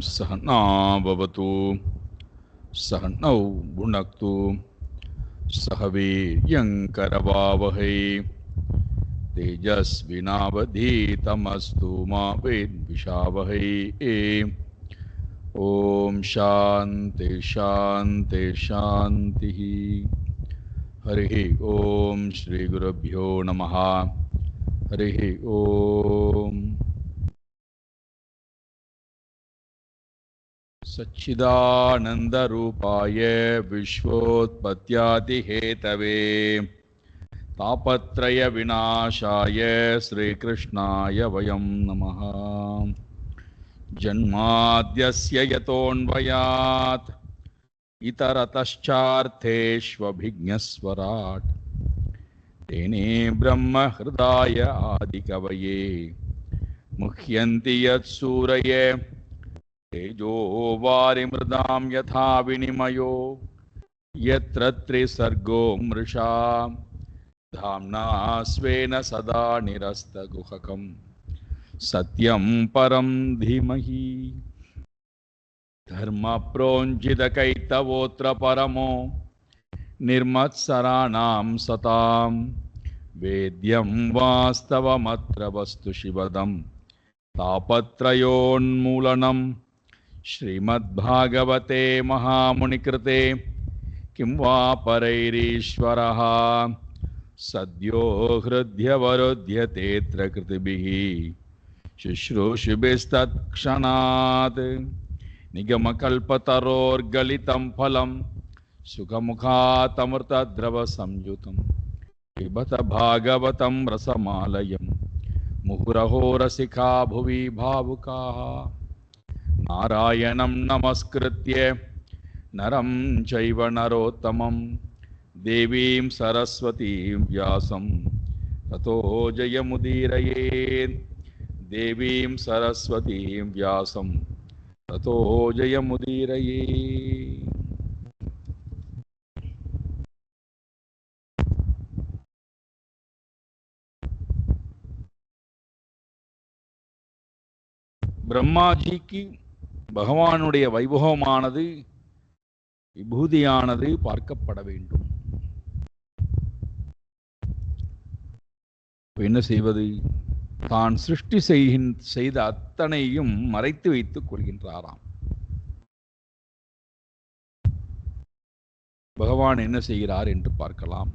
सहना भवतु सहनौ भुनक्तु सह वीर्यङ्करवावहै तेजस्विनावधीतमस्तु मा विद्विषावहै। ओम शांति शांति शांति। हरिः ओम श्री गुरुभ्यो नमः। हरिः ओम। सच्चिदानंदरूपाय विश्वोत्पत्त्यादिहेतवे तापत्रय विनाशाय श्रीकृष्णाय वयं नमः। जन्माद्यस्य यतोऽन्वयात् इतरतश्चार्थेष्वभिज्ञस्वराट् तेने ब्रह्म हृदाय आदिकवये मुह्यन्ति यत्सूरये तेजो वारिमृदां यथा विनिमयो यत्र त्रिसर्गो मृषा धाम्ना स्वेन सदा निरस्तगुहकम् सत्यं परं धीमहि। धर्म प्रोञ्जितकैतवोऽत्र परमो निर्मत्सराणां सतां वेद्यं वास्तवमत्र वस्तु शिवदं तापत्रयोन्मूलनं श्रीमद्भागवते महामुनिकृते किं वा परैरीश्वरः सद्यो हृद्यवरुध्यतेऽत्र कृतिभिः शुश्रूषुभिस्तत्क्षणात् निगमकल्पतरोर्गलितं फलं सुखमुखातमृतद्रवसंयुतं पिबत भागवतं रसमालयं मुहुरहो रसिका भुवि भावुकाः। नारायणं नमस्कृत्य नरं चैव नरोत्तमं देवीं सरस्वतीं व्यासं ततो जयमुदीरयेत्। देवीं सरस्वतीं व्यासं ततो जयमुदीरयेत्। பிரம்மாஜிக்கு பகவானுடைய வைபவமானது விபூதியானது பார்க்கப்பட வேண்டும். என்ன செய்வது? தான் சிருஷ்டி செய்த அத்தனையும் மறைத்து வைத்துக் கொள்கின்றாராம். பகவான் என்ன செய்கிறார் என்று பார்க்கலாம்.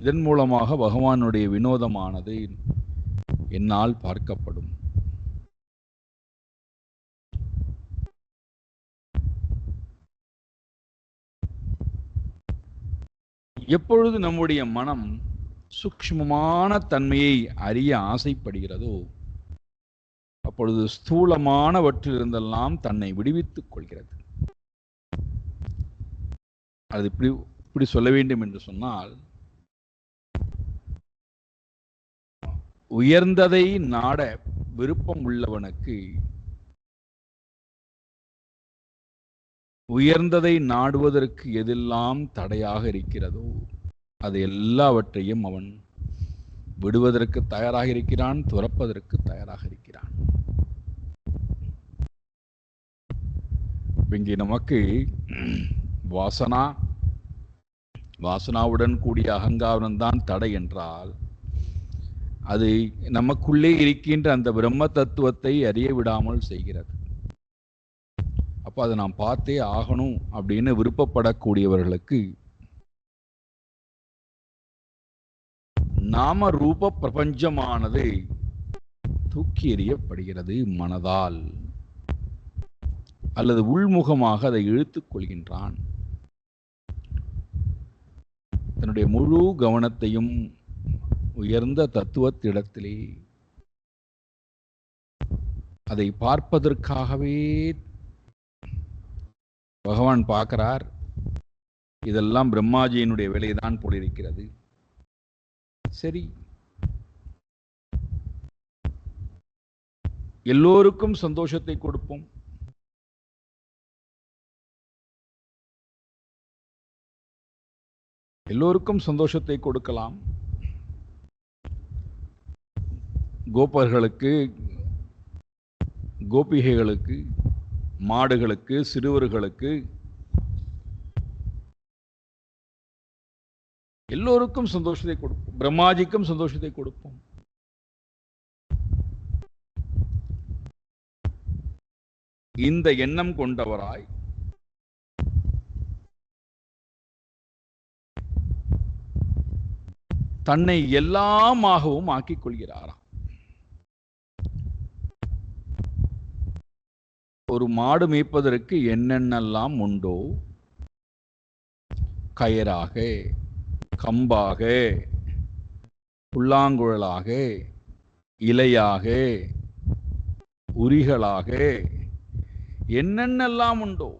இதன் மூலமாக பகவானுடைய வினோதமானது என்னால் பார்க்கப்படும். எப்பொழுது நம்முடைய மனம் சூக்ஷ்மமான தன்மையை அறிய ஆசைப்படுகிறதோ அப்பொழுது ஸ்தூலமானவற்றிலிருந்தெல்லாம் தன்னை விடுவித்துக் கொள்கிறது. அது இப்படி சொல்ல வேண்டும் என்று சொன்னால், உயர்ந்ததை நாட விருப்பம் உள்ளவனுக்கு உயர்ந்ததை நாடுவதற்கு எதெல்லாம் தடையாக இருக்கிறதோ அது எல்லாவற்றையும் அவன் விடுவதற்கு தயாராக இருக்கிறான், துறப்பதற்கு தயாராக இருக்கிறான். இங்கே நமக்கு வாசனாவுடன் கூடிய அகங்காரம்தான் தடை என்றால், அது நமக்குள்ளே இருக்கின்ற அந்த பிரம்ம தத்துவத்தை அறிய விடாமல் செய்கிறது. அப்போ அதை நாம் பார்த்தே ஆகணும் அப்படின்னு விருப்பப்படக்கூடியவர்களுக்கு நாம ரூப பிரபஞ்சமானது தூக்கி எறியப்படுகிறது மனதால், அல்லது உள்முகமாக அதை இழுத்துக் கொள்கின்றான். தன்னுடைய முழு கவனத்தையும் உயர்ந்த தத்துவத்திடத்திலே அதை பார்ப்பதற்காகவே பகவான் பார்க்கிறார். இதெல்லாம் பிரம்மாஜியினுடைய வேலைதான் போலிருக்கிறது. சரி, எல்லோருக்கும் சந்தோஷத்தை கொடுப்போம். எல்லோருக்கும் சந்தோஷத்தை கொடுக்கலாம். கோபர்களுக்கு கோபிகைகளுக்கு, மாடுகளுக்கு, சிறுவர்களுக்கு, எல்லோருக்கும் சந்தோஷத்தை கொடுப்போம். பிரம்மாஜிக்கும் சந்தோஷத்தை கொடுப்போம். இந்த எண்ணம் கொண்டவராய் தன்னை எல்லாமாகவும் ஆக்கிக் கொள்கிறாராம். ஒரு மாடு மேய்ப்பதற்கு என்னென்னலாம் உண்டோ, கயராக, கம்பாக, புல்லாங்குழலாக, இலையாக, உரிகளாக, என்னென்னலாம் உண்டோ,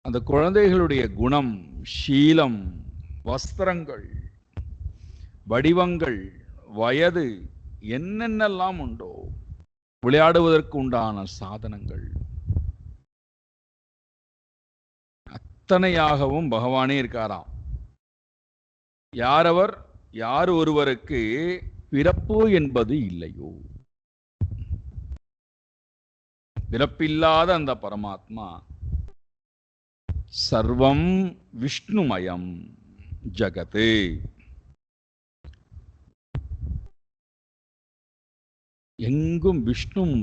அந்த குழந்தைகளுடைய குணம், சீலம், வஸ்திரங்கள், வடிவங்கள், வயது, என்னென்னலாம் உண்டோ, விளையாடுவதற்கு உண்டான சாதனங்கள், அத்தனையாகவும் பகவானே இருக்காராம். யாரவர், யார் ஒருவருக்கு பிறப்பு என்பது இல்லையோ, பிறப்பில்லாத அந்த பரமாத்மா சர்வம் விஷ்ணுமயம் ஜகத்து, எங்கும்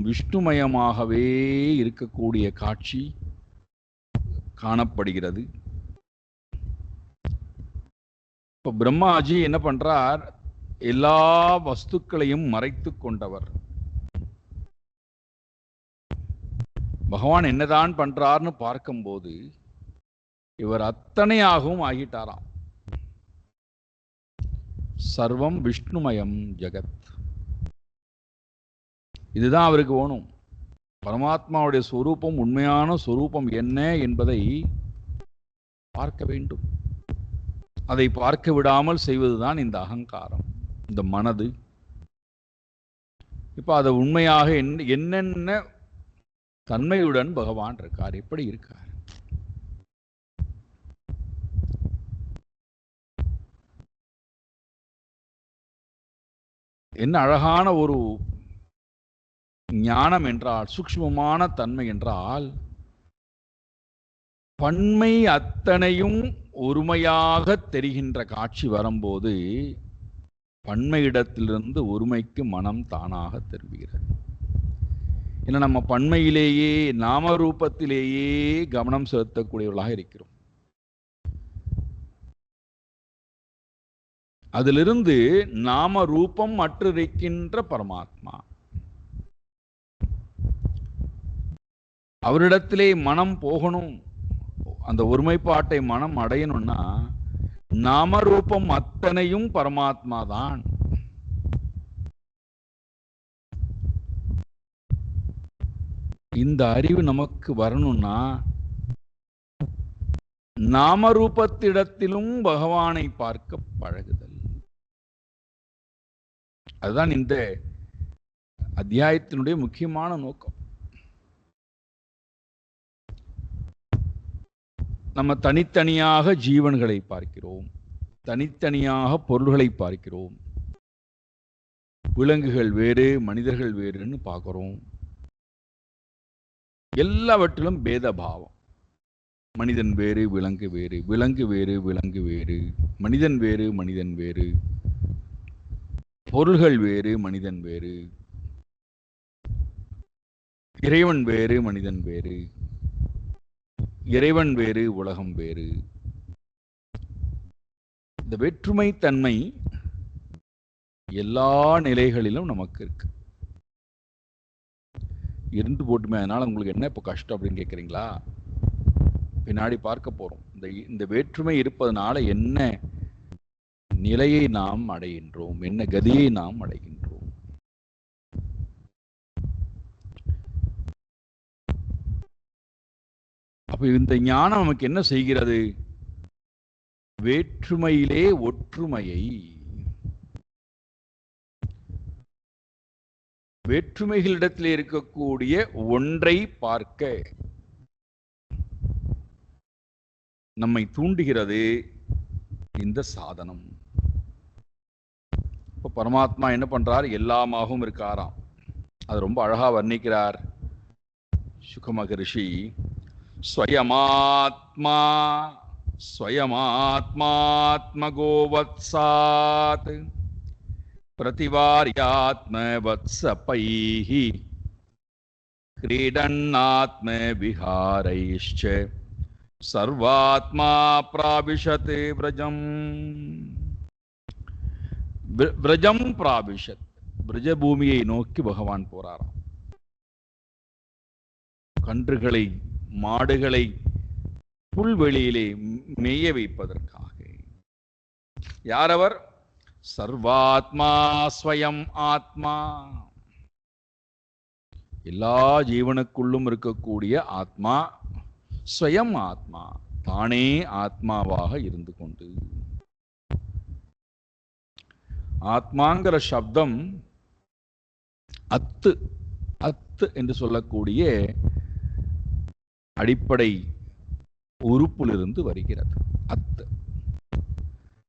விஷ்ணுமயமாகவே இருக்கக்கூடிய காட்சி காணப்படுகிறது. இப்ப பிரம்மாஜி என்ன பண்றார், எல்லா வஸ்துக்களையும் மறைத்து கொண்டவர். பகவான் என்னதான் பண்றார்னு பார்க்கும்போது இவர் அத்தனையாகவும் ஆகிட்டாராம். சர்வம் விஷ்ணுமயம் ஜகத், இதுதான் அவருக்கு வேணும். பரமாத்மாவுடைய சொரூபம், உண்மையான சொரூபம் என்ன என்பதை பார்க்க வேண்டும். அதை பார்க்க விடாமல் செய்வதுதான் இந்த அகங்காரம், இந்த மனது. இப்ப அதை உண்மையாக என்னென்ன தன்மையுடன் பகவான் இருக்கார், எப்படி இருக்கார். என்ன அழகான ஒரு ஞானம் என்றால், சூக்ஷ்மமான தன்மை என்றால், பன்மை அத்தனையும் ஒருமையாக தெரிகின்ற காட்சி வரும்போது பன்மையிடத்திலிருந்து ஒருமைக்கு மனம் தானாக திரும்புகிறது. ஏன்னா நம்ம பன்மையிலேயே, நாம ரூபத்திலேயே கவனம் செலுத்தக்கூடியவர்களாக இருக்கிறோம். அதிலிருந்து நாம ரூபம் அற்றிருக்கின்ற பரமாத்மா, அவரிடத்திலே மனம் போகணும், அந்த ஒருமைப்பாட்டை மனம் அடையணும்னா நாம ரூபம் அத்தனையும் பரமாத்மா தான். இந்த அறிவு நமக்கு வரணும்னா நாம ரூபத்திடத்திலும் பகவானை பார்க்க பழகுதல். அதுதான் இந்த அத்தியாயத்தினுடைய முக்கியமான நோக்கம். நம்ம தனித்தனியாக ஜீவன்களை பார்க்கிறோம், தனித்தனியாக பொருள்களை பார்க்கிறோம். விலங்குகள் வேறு, மனிதர்கள் வேறுன்னு பார்க்கிறோம். எல்லாவற்றிலும் பேதபாவம். மனிதன் வேறு, விலங்கு வேறு, விலங்கு வேறு, விலங்கு வேறு, மனிதன் வேறு, மனிதன் வேறு, பொருள்கள் வேறு, மனிதன் வேறு, இறைவன் வேறு, மனிதன் வேறு, இறைவன் வேறு, உலகம் வேறு. இந்த வேற்றுமை தன்மை எல்லா நிலைகளிலும் நமக்கு இருக்கு. இருந்து போட்டுமே, அதனால உங்களுக்கு என்ன இப்போ கஷ்டம் அப்படின்னு கேட்குறீங்களா? பின்னாடி பார்க்க போறோம். இந்த வேற்றுமை இருப்பதனால என்ன நிலையை நாம் அடைகின்றோம், என்ன கதியை நாம் அடைகின்றோம். அப்ப இந்த ஞானம் நமக்கு என்ன செய்கிறது? வேற்றுமையிலே ஒற்றுமையை, வேற்றுமைகளிடத்தில் இருக்கக்கூடிய ஒன்றை பார்க்க நம்மை தூண்டுகிறது இந்த சாதனம். இப்ப பரமாத்மா என்ன பண்றார்? எல்லாமாகவும் இருக்காராம். அது ரொம்ப அழகா வர்ணிக்கிறார் சுக மகரிஷி. ஸ்வயமாத்மா ஸ்வயமாத்மாத்மகோவத்சாத் பிரதிவார்யாத்மவத்சபைஹி क्रीडन्नात्म विहारैश्च सर्वात्मा प्राविशत् व्रजम्. व्रजம் प्राविशत्, व्रज பூமியை நோக்கி பகவான் போறாராம். கன்றுகளை மாடுகளை புல்வெளியிலே மேய வைப்பதற்காக. யாரவர்? சர்வாத்மா ஸ்வயம் ஆத்மா, எல்லா ஜீவனுக்குள்ளும் இருக்கக்கூடிய ஆத்மா, ஸ்வயம் ஆத்மா, தானே ஆத்மாவாக இருந்து கொண்டு. ஆத்மாங்கிற சப்தம் அத்து அத்து என்று சொல்லக்கூடிய அடிப்படை உறுப்பிலிருந்து வருகிறது. அத்து,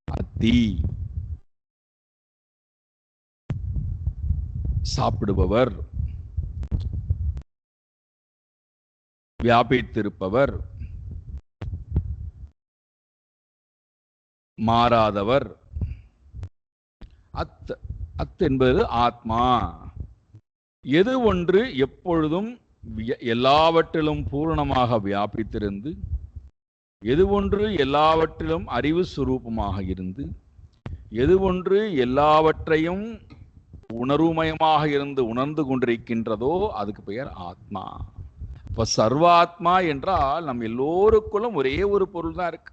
அத்தி, சாப்பிடுபவர், வியாபித்திருப்பவர், மாறாதவர். அத் அத் என்பது ஆத்மா. எது ஒன்று எப்பொழுதும் எல்லாவற்றிலும் பூரணமாக வியாபித்திருந்து, எது ஒன்று எல்லாவற்றிலும் அறிவு சுரூபமாக இருந்து, எது ஒன்று எல்லாவற்றையும் உணர்வுமயமாக இருந்து உணர்ந்து கொண்டிருக்கின்றதோ அதுக்கு பெயர் ஆத்மா. இப்ப சர்வாத்மா என்றால் நம் எல்லோருக்குள்ளும் ஒரே ஒரு பொருள் தான் இருக்கு.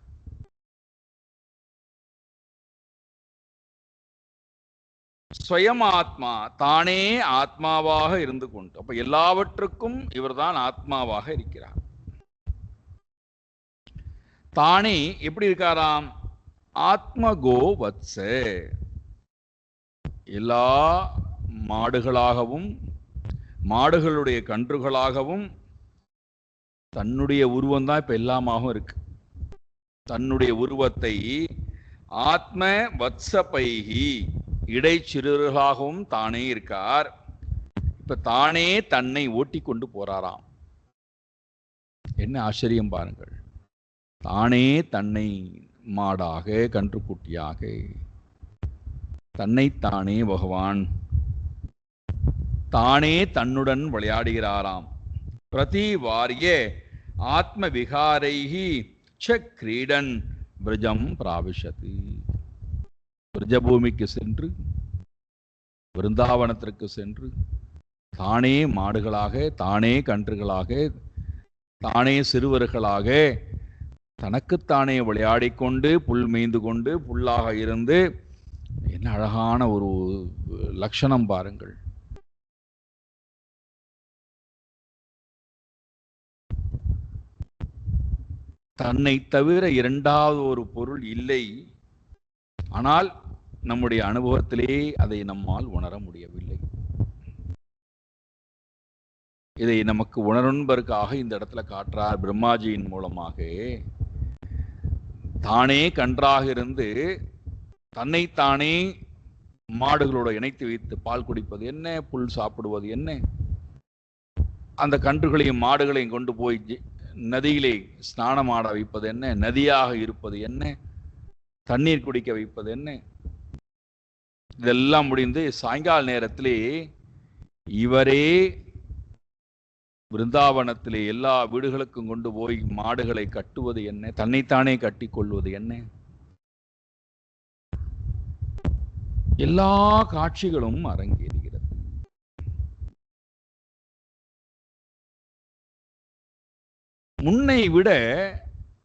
ஸ்வயம் ஆத்மா, தானே ஆத்மாவாக இருந்து கொண்டு. அப்ப எல்லாவற்றுக்கும் இவர்தான் ஆத்மாவாக இருக்கிறார். தானே எப்படி இருக்காராம்? ஆத்மகோ வத்ச, எல்லா மாடுகளாகவும் மாடுகளுடைய கன்றுகளாகவும் தன்னுடைய உருவம் தான் இப்ப எல்லாமாகவும் இருக்கு. தன்னுடைய உருவத்தை ஆத்ம வத்சபைஹி, இடைச்சிறுகளாகவும் தானே இருக்கார். இப்ப தானே தன்னை ஓட்டி கொண்டு போறாராம். என்ன ஆச்சரியம் பாருங்கள். தானே தன்னை மாடாக கன்றுக்குட்டியாக தன்னைத்தானே பகவான் தானே தன்னுடன் விளையாடுகிறாராம். பிரதி வாரிய ஆத்ம விகாரைஹி ச கிரீடன் விரஜம் பிராவிஷத்து. விரஜபூமிக்கு சென்று, விருந்தாவனத்திற்கு சென்று, தானே மாடுகளாக, தானே கன்றுகளாக, தானே சிறுவர்களாக தனக்குத்தானே விளையாடிக்கொண்டு புல் மேய்ந்து கொண்டு புல்லாக இருந்து, என்ன அழகான ஒரு லட்சணம் பாருங்கள். தன்னை தவிர இரண்டாவது ஒரு பொருள் இல்லை. ஆனால் நம்முடைய அனுபவத்திலே அதை நம்மால் உணர முடியவில்லை. இதை நமக்கு உணரும்பதற்காக இந்த இடத்துல காட்டுறார் பிரம்மாஜியின் மூலமாக. தானே கன்றாக இருந்து தன்னைத்தானே மாடுகளோடு இணைத்து வைத்து பால் குடிப்பது என்ன, புல் சாப்பிடுவது என்ன, அந்த கன்றுகளையும் மாடுகளையும் கொண்டு போய் நதியிலே ஸ்நானமாட வைப்பது என்ன, நதியாக இருப்பது என்ன, தண்ணீர் குடிக்க வைப்பது என்ன, இதெல்லாம் முடிந்து சாயங்கால நேரத்திலே இவரே விருந்தாவனத்திலே எல்லா வீடுகளுக்கும் கொண்டு போய் மாடுகளை கட்டுவது என்ன, தன்னைத்தானே கட்டி கொள்வது என்ன, எல்லா காட்சிகளும் அரங்கேறுகிறது. முன்னை விட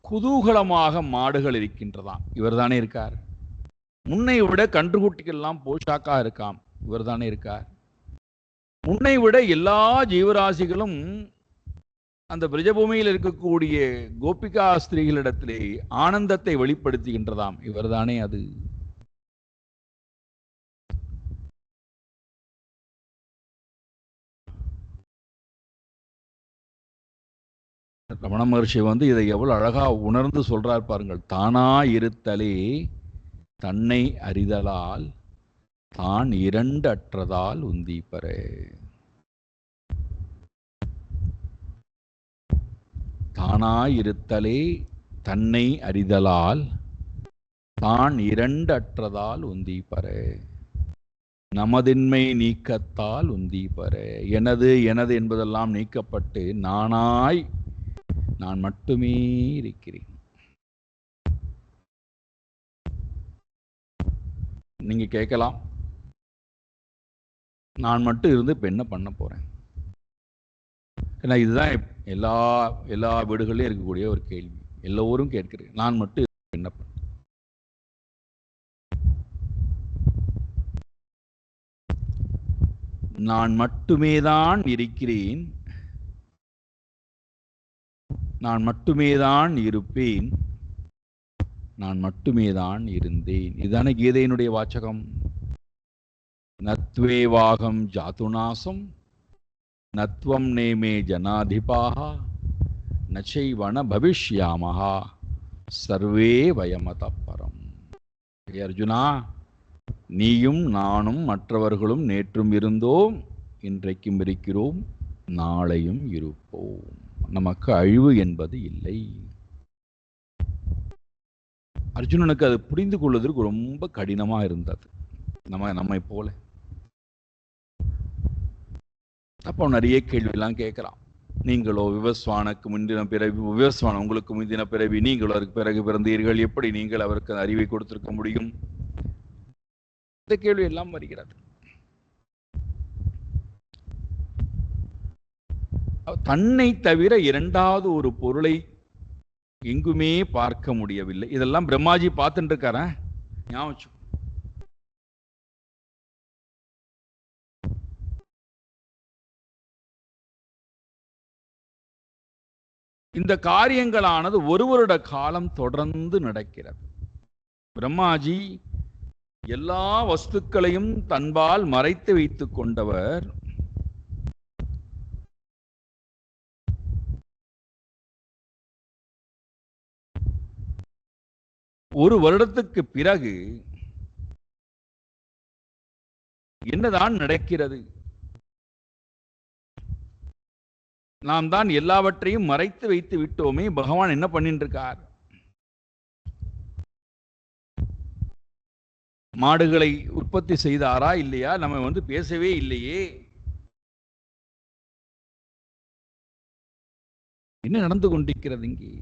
குதூகலமாக மாடுகள் இருக்கின்றதாம், இவர் தானே இருக்கார். முன்னை விட கன்றுக்குட்டிகள்லாம் போஷாக்கா இருக்காம், இவர் தானே இருக்கார். முன்னை விட எல்லா ஜீவராசிகளும் அந்த பிரஜபூமியில் இருக்கக்கூடிய கோபிகா ஸ்திரீகளிடத்திலே ஆனந்தத்தை வெளிப்படுத்துகின்றதாம், இவர் தானே அது. ரமண மகர்ஷி இதை எவ்வளவு அழகா உணர்ந்து சொல்றார் பாருங்கள். தானா இருத்தலே தன்னை அறிதலால் தான் இரண்டு அற்றதால் உந்தி பெற. தானாயிருத்தலே தன்னை அறிதலால் தான் இரண்டற்றதால் உந்தி பர. நமதின்மை நீக்கத்தால் உந்தி பர. எனது எனது என்பதெல்லாம் நீக்கப்பட்டு நானாய் நான் மட்டுமே இருக்கிறேன். நீங்க கேட்கலாம், நான் மட்டும் இருந்து இப்ப என்ன பண்ண போறேன்? ஏன்னா இதுதான் எல்லா வீடுகளிலும் இருக்கக்கூடிய ஒரு கேள்வி. எல்லோரும் கேட்கிறேன், நான் மட்டும் என்ன பண்ண. நான் மட்டுமே தான் இருக்கிறேன், நான் மட்டுமே தான் இருப்பேன், நான் மட்டுமே தான் இருந்தேன். இதுதானே கீதையினுடைய வாச்சகம். நத்வேவாகம் ஜாதுநாசம் நத்வம் நேமே ஜனாதிபாக நச்சைவன பவிஷ்யாமஹா சர்வே வயமதப்பரம். அர்ஜுனா, நீயும் நானும் மற்றவர்களும் நேற்றும் இருந்தோம், இன்றைக்கும் இருக்கிறோம், நாளையும் இருப்போம். நமக்கு அழிவு என்பது இல்லை. அர்ஜுனனுக்கு அது புரிந்து கொள்வதற்கு ரொம்ப கடினமா இருந்தது, நம்மை போல. அப்போ நிறைய கேள்வியெல்லாம் கேட்கலாம். நீங்களோ விவஸ்வானுக்கு முந்தின பிறவி, விவஸ்வான் உங்களுக்கு முந்தின பிறவி, நீங்களோ அதற்கு பிறகு பிறந்தீர்கள், எப்படி நீங்கள் அவருக்கு அறிவை கொடுத்திருக்க முடியும்? இந்த கேள்வி எல்லாம் வருகிறது. தன்னை தவிர இரண்டாவது ஒரு பொருளை எங்குமே பார்க்க முடியவில்லை. இதெல்லாம் பிரம்மாஜி பார்த்துட்டு இருக்கார. ஞாபகம், இந்த காரியங்களானது ஒரு வருட காலம் தொடர்ந்து நடக்கிறது. பிரம்மாஜி எல்லா வஸ்துக்களையும் தன்பால் மறைத்து வைத்துக் கொண்டவர். ஒரு வருடத்துக்கு பிறகு என்னதான் நடக்கிறது? நாம் தான் எல்லாவற்றையும் மறைத்து வைத்து விட்டோமே, பகவான் என்ன பண்ணிட்டு இருக்கார்? மாடுகளை உற்பத்தி செய்தாரா இல்லையா? நம்ம பேசவே இல்லையே. என்ன நடந்து கொண்டிருக்கிறது இங்கே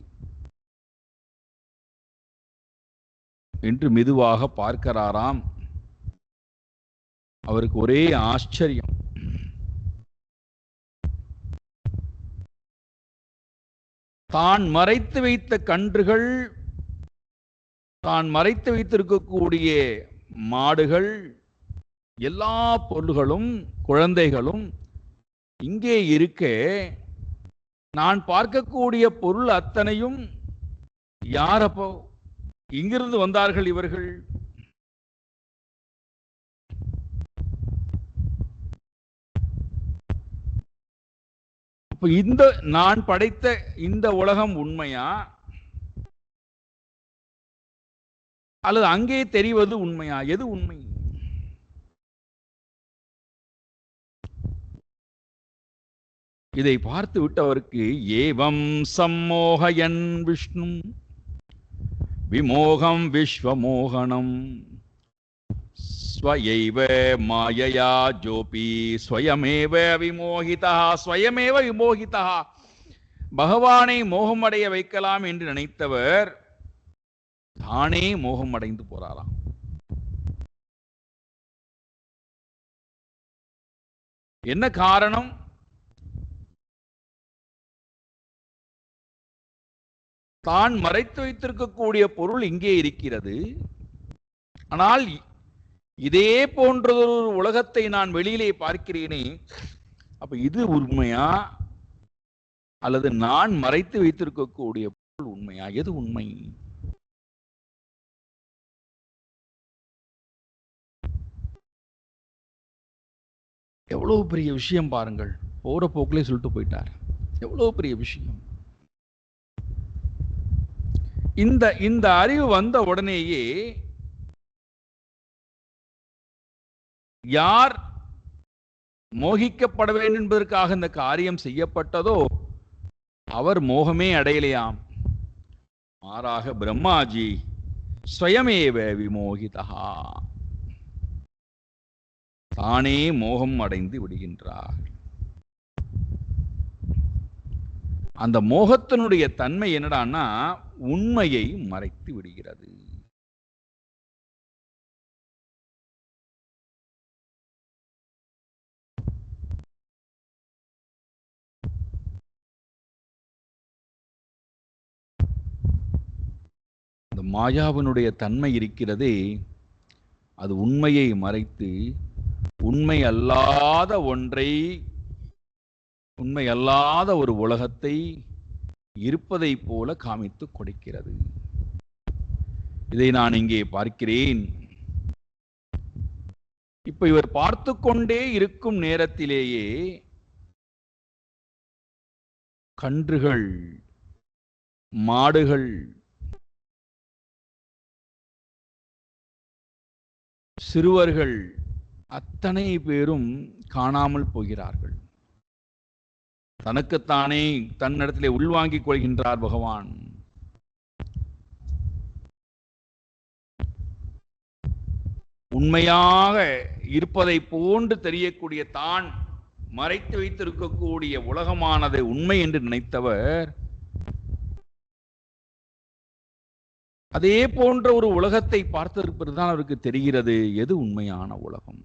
என்று மெதுவாக பார்க்கிறாராம். அவருக்கு ஒரே ஆச்சரியம். தான் மறைத்து வைத்த கன்றுகள், தான் மறைத்து வைத்திருக்கக்கூடிய மாடுகள், எல்லா பொருள்களும் குழந்தைகளும் இங்கே இருக்க, நான் பார்க்கக்கூடிய பொருள் அத்தனையும் யாரப்போ இங்கிருந்து வந்தார்கள் இவர்கள்? இந்த நான் படைத்த இந்த உலகம் உண்மையா அல்லது அங்கே தெரிவது உண்மையா? எது உண்மை? இதை பார்த்து விட்டவருக்கு ஏவம் சம்மோகயன் விஷ்ணு விமோகம் விஸ்வமோகனம் ஸ்வயைவ மாயையா ஜோபி ஸ்வயமேவ விமோகிதா ஸ்வயமேவ விமோகிதா. பகவானை மோகமடைய வைக்கலாம் என்று நினைத்தவர் தானே மோகம் அடைந்து போறாராம். என்ன காரணம்? தான் மறைத்து வைத்திருக்கக்கூடிய பொருள் இங்கே இருக்கிறது. ஆனால் இதே போன்றதொரு உலகத்தை நான் வெளியிலே பார்க்கிறேனே, அப்ப இது உண்மையா அல்லது நான் மறைத்து வைத்திருக்கக்கூடிய பொருள் உண்மையா? எது உண்மை? எவ்வளவு பெரிய விஷயம் பாருங்கள். போற போக்கிலே சொல்லிட்டு போயிட்டார். எவ்வளவு பெரிய விஷயம். இந்த அறிவு வந்த உடனேயே யார் மோகிக்கப்பட வேண்டும் என்பதற்காக இந்த காரியம் செய்யப்பட்டதோ அவர் மோகமே அடையலையாம். மாறாக பிரம்மாஜி ஸ்வயமேவ விமோகிதா, தானே மோகம் அடைந்து விடுகின்றார். அந்த மோகத்தினுடைய தன்மை என்னடான்னா உண்மையை மறைத்து விடுகிறது. அந்த மாயாவினுடைய தன்மை இருக்கிறதே, அது உண்மையை மறைத்து உண்மை அல்லாத ஒன்றை, உண்மை அல்லாத ஒரு உலகத்தை இருப்பதை போல காமித்து கொடுக்கிறது. இதை நான் இங்கே பார்க்கிறேன். இப்ப இவர் பார்த்து கொண்டே இருக்கும் நேரத்திலேயே கன்றுகள், மாடுகள், சிறுவர்கள் அத்தனை பேரும் காணாமல் போகிறார்கள். தனக்குத்தானே தன்னிடத்திலே உள்வாங்கிக் கொள்கின்றார் பகவான். உண்மையாக இருப்பதை போன்று தெரியக்கூடிய தான் மறைத்து வைத்திருக்கக்கூடிய உலகமானது உண்மை என்று நினைத்தவர் அதே போன்ற ஒரு உலகத்தை பார்த்திருப்பதுதான் அவருக்கு தெரிகிறது எது உண்மையான உலகம்.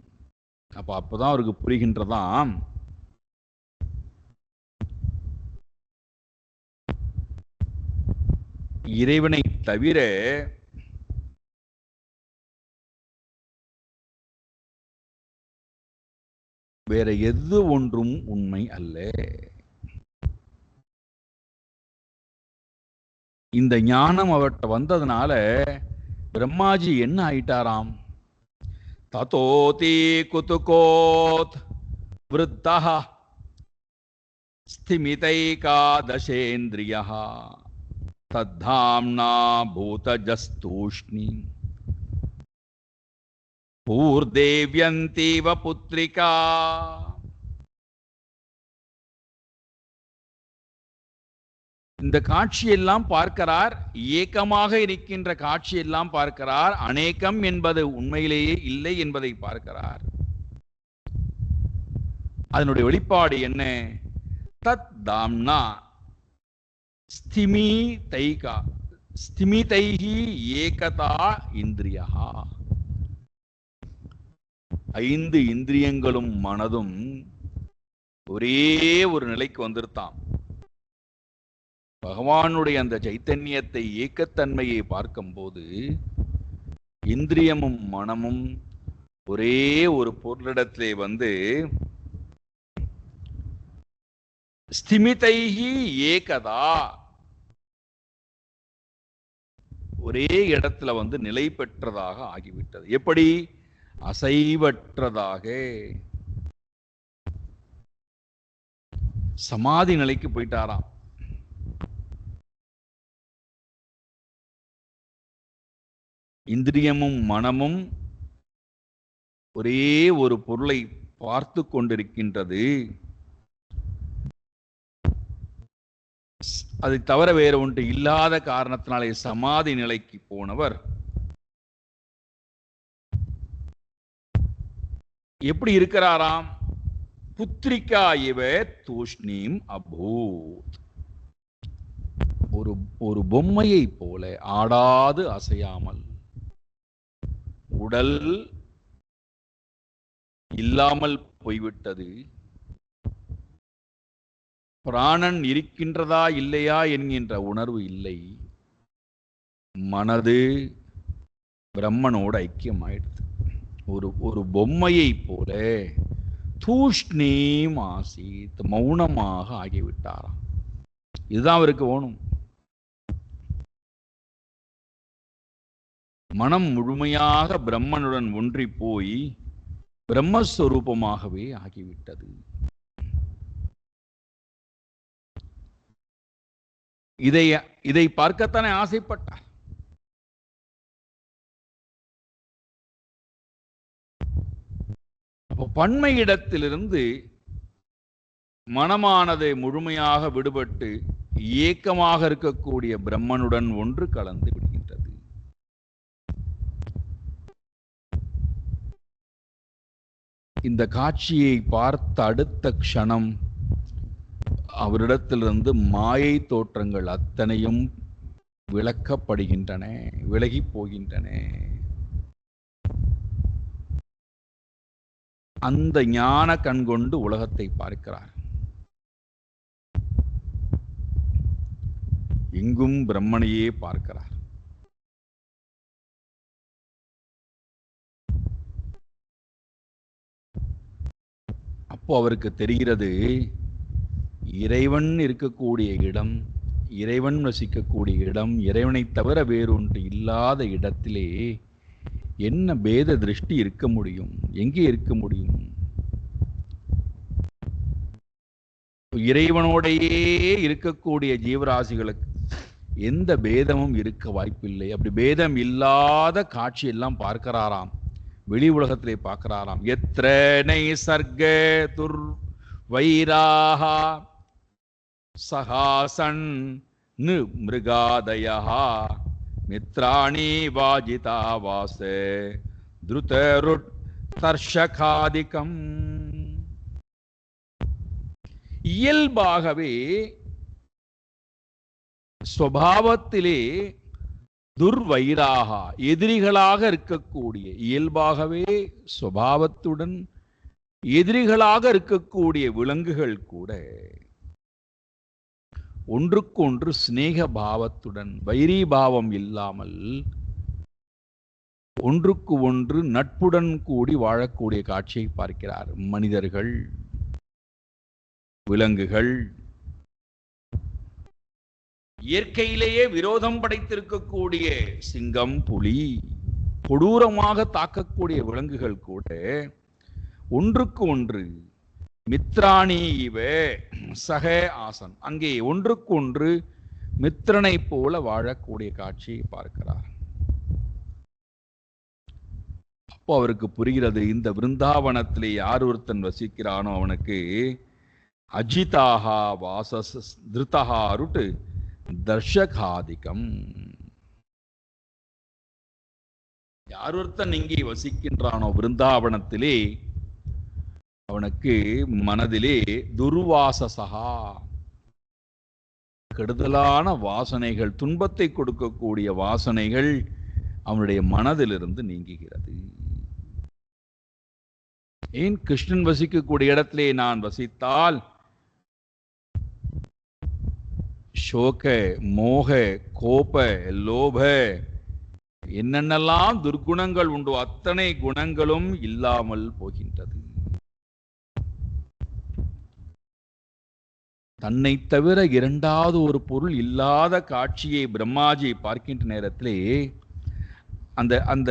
அப்பதான் அவருக்கு புரிகின்றதாம், இறைவனை தவிர வேற எது ஒன்றும் உண்மை அல்ல. இந்த ஞானம் அவர்கிட்ட வந்ததுனால பிரம்மாஜி என்ன ஆயிட்டாராம், ததோதி குதுகோத் விருத்தஹ ஸ்திமிதைகாதசேந்திரியஹ தத்தாம்னா பூதஜஸ்தூஷ்ணி பூர்தேவ்யந்தீவ புத்ரிகா. இந்த காட்சியெல்லாம் பார்க்கிறார். ஏக்கமாக இருக்கின்ற காட்சியெல்லாம் பார்க்கிறார். அநேகம் என்பது உண்மையிலேயே இல்லை என்பதை பார்க்கிறார். அதனுடைய வெளிப்பாடு என்ன? தத் தாம்னா ஸ்திமிதைகா, ஸ்திமிதைஹி ஏகதா இந்திரியா. 5 இந்திரியங்களும் மனதும் ஒரே ஒரு நிலைக்கு வந்திருத்தான். பகவானுடைய அந்த சைத்தன்யத்தை, ஏக்கத்தன்மையை பார்க்கும்போது இந்திரியமும் மனமும் ஒரே ஒரு பொருளிடத்திலே வந்து ஸ்திமிதைஹி ஏகதா, ஒரே இடத்துல வந்து நிலை பெற்றதாக ஆகிவிட்டது. எப்படி? அசைவற்றதாக சமாதி நிலைக்கு போயிட்டாராம். இந்திரியமும் மனமும் ஒரே ஒரு பொருளை பார்த்து கொண்டிருக்கின்றது. அதை தவிர வேற ஒன்று இல்லாத காரணத்தினாலே சமாதி நிலைக்கு போனவர் எப்படி இருக்கிறாராம்? புத்திரிகா இவ தூஷ்ணீம் அபூத். ஒரு பொம்மையை போல ஆடாது அசையாமல், உடல் இல்லாமல் போய்விட்டது. பிராணன் இருக்கின்றதா இல்லையா என்கின்ற உணர்வு இல்லை. மனது பிரம்மனோடு ஐக்கியமாயிடுது. ஒரு பொம்மையை போல தூஷ்ணீம் ஆசீத், மௌனமாக ஆகிவிட்டாராம். இதுதான் அவருக்கு வேணும். மனம் முழுமையாக பிரம்மனுடன் ஒன்றி போய் பிரம்மஸ்வரூபமாகவே ஆகிவிட்டது. இதை பார்க்கத்தானே ஆசைப்பட்டார். அப்போ பன்மை இடத்திலிருந்து மனமானது முழுமையாக விடுபட்டு ஏக்கமாக இருக்கக்கூடிய பிரம்மனுடன் ஒன்று கலந்து விடுகின்றது. இந்த காட்சியை பார்த்த அடுத்த க்ஷணம் அவரிடத்திலிருந்து மாயை தோற்றங்கள் அத்தனையும் விளக்கப்படுகின்றன, விலகி போகின்றன. அந்த ஞான கண் கொண்டு உலகத்தை பார்க்கிறார். எங்கும் பிரம்மனையே பார்க்கிறார். அப்போ அவருக்கு தெரிகிறது, இறைவன் இருக்கக்கூடிய இடம், இறைவன் வசிக்கக்கூடிய இடம், இறைவனை தவிர வேறொன்று இல்லாத இடத்திலே என்ன பேத திருஷ்டி இருக்க முடியும்? எங்கே இருக்க முடியும்? இறைவனோடையே இருக்கக்கூடிய ஜீவராசிகளுக்கு எந்த பேதமும் இருக்க வாய்ப்பில்லை. அப்படி பேதம் இல்லாத காட்சி எல்லாம் பார்க்கிறாராம், வெளி உலகத்திலே பார்க்கிறாராம். எத்ரனை சர்க்க துர் வைராஹா சகாசன் மிருகாதயா மித்ராணி வாஜிதா வாசே திருதருட் தர்ஷகாதிகம். இயல்பாகவே ஸ்வபாவத்திலே துர்வைராக எதிரிகளாக இருக்கக்கூடிய, இயல்பாகவே ஸ்வபாவத்துடன் எதிரிகளாக இருக்கக்கூடிய விலங்குகள் கூட ஒன்றுக்கொன்று சிநேக பாவத்துடன், வைரி பாவம் இல்லாமல் ஒன்றுக்கு ஒன்று நட்புடன் கூடி வாழக்கூடிய காட்சியை பார்க்கிறார். மனிதர்கள், விலங்குகள், இயற்கையிலேயே விரோதம் படைத்திருக்கக்கூடிய சிங்கம், புலி, கொடூரமாக தாக்கக்கூடிய விலங்குகள் கூட ஒன்றுக்கு ஒன்று மித்ராணி இவ சக ஆசன், அங்கே ஒன்றுக்கு ஒன்று மித்திரனை போல வாழக்கூடிய காட்சியை பார்க்கிறார். அப்போ அவருக்கு புரிகிறது, இந்த விருந்தாவனத்திலே யார் ஒருத்தன் வசிக்கிறானோ அவனுக்கு அஜிதாகா வாசஸ் திருதஹா ருட்டு தர்ஷகாதிகம். யார் ஒருத்தன் இங்கே வசிக்கின்றானோ விருந்தாவனத்திலே அவனுக்கு மனதிலே துர்வாசசா கெடுதலான வாசனைகள், துன்பத்தை கொடுக்கக்கூடிய வாசனைகள் அவனுடைய மனதிலிருந்து நீங்குகிறது. ஏன் கிருஷ்ணன் வசிக்கக்கூடிய இடத்திலே நான் வசித்தால் சோக, மோக, கோப, லோப என்னென்னலாம் துர்குணங்கள் உண்டோ அத்தனை குணங்களும் இல்லாமல் போகின்றது. தன்னை தவிர இரண்டாவது ஒரு பொருள் இல்லாத காட்சியை பிரம்மாஜி பார்க்கின்ற நேரத்திலே அந்த அந்த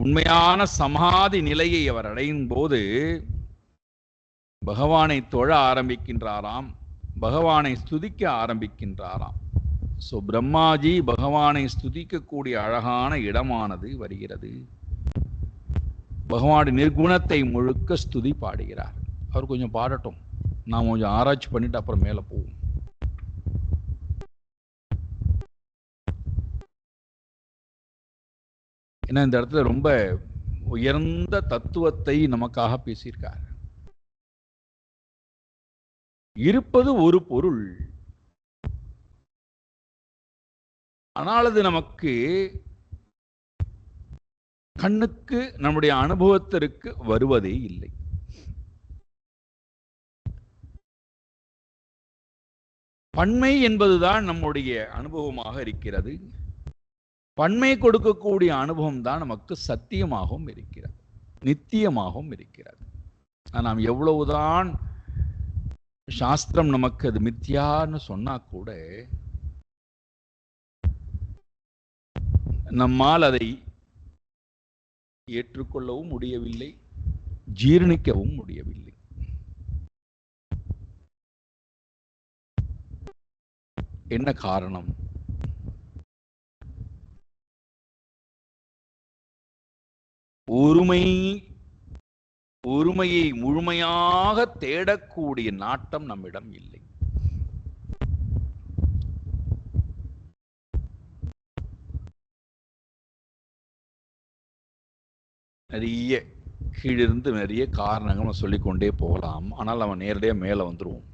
உண்மையான சமாதி நிலையை அவர் அடையும் போது பகவானை தொழ ஆரம்பிக்கின்றாராம், பகவானை ஸ்துதிக்க ஆரம்பிக்கின்றாராம். ஸோ பிரம்மாஜி பகவானை ஸ்துதிக்கக்கூடிய அழகான இடமானது வருகிறது. பகவானுடைய நிர்குணத்தை முழுக்க ஸ்துதி பாடுகிறார். அவர் கொஞ்சம் பாடட்டும், நாம் கொஞ்சம் ஆராய்ச்சி பண்ணிட்டு அப்புறம் மேலே போவோம். ஏன்னா இந்த இடத்துல ரொம்ப உயர்ந்த தத்துவத்தை நமக்காக பேசியிருக்கார். இருப்பது ஒரு பொருள், ஆனால் அது நமக்கு கண்ணுக்கு நம்முடைய அனுபவத்திற்கு வருவதே இல்லை. பன்மை என்பதுதான் நம்முடைய அனுபவமாக இருக்கிறது. பன்மை கொடுக்கக்கூடிய அனுபவம் தான் நமக்கு சத்தியமாகவும் இருக்கிறது, நித்தியமாகவும் இருக்கிறது. நாம் எவ்வளவுதான் சாஸ்திரம் நமக்கு அது மித்தியான்னு சொன்னா கூட நம்மால் அதை ஏற்றுக்கொள்ளவும் முடியவில்லை, ஜீர்ணிக்கவும் முடியவில்லை. என்ன காரணம்? ஒருமையை முழுமையாக தேடக்கூடிய நாட்டம் நம்மிடம் இல்லை. நிறைய கீழிருந்து நிறைய காரணங்கள் நம்ம சொல்லிக்கொண்டே போகலாம். ஆனால் அவன் நேரடியாக மேலே வந்துடுவோம்.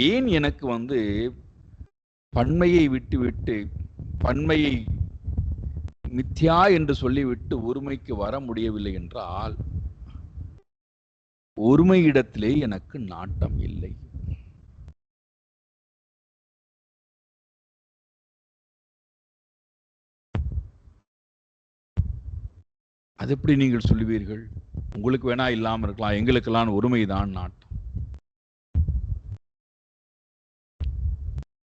ஏன் எனக்கு பன்மையை விட்டு பன்மையை மித்யா என்று சொல்லிவிட்டு ஒருமைக்கு வர முடியவில்லை என்றால், ஒருமையிடத்திலே எனக்கு நாட்டம் இல்லை. அது எப்படி நீங்கள் சொல்லுவீர்கள்? உங்களுக்கு வேணா இல்லாமல் இருக்கலாம், எங்களுக்கெல்லாம் ஒருமைதான் நாட்டம்.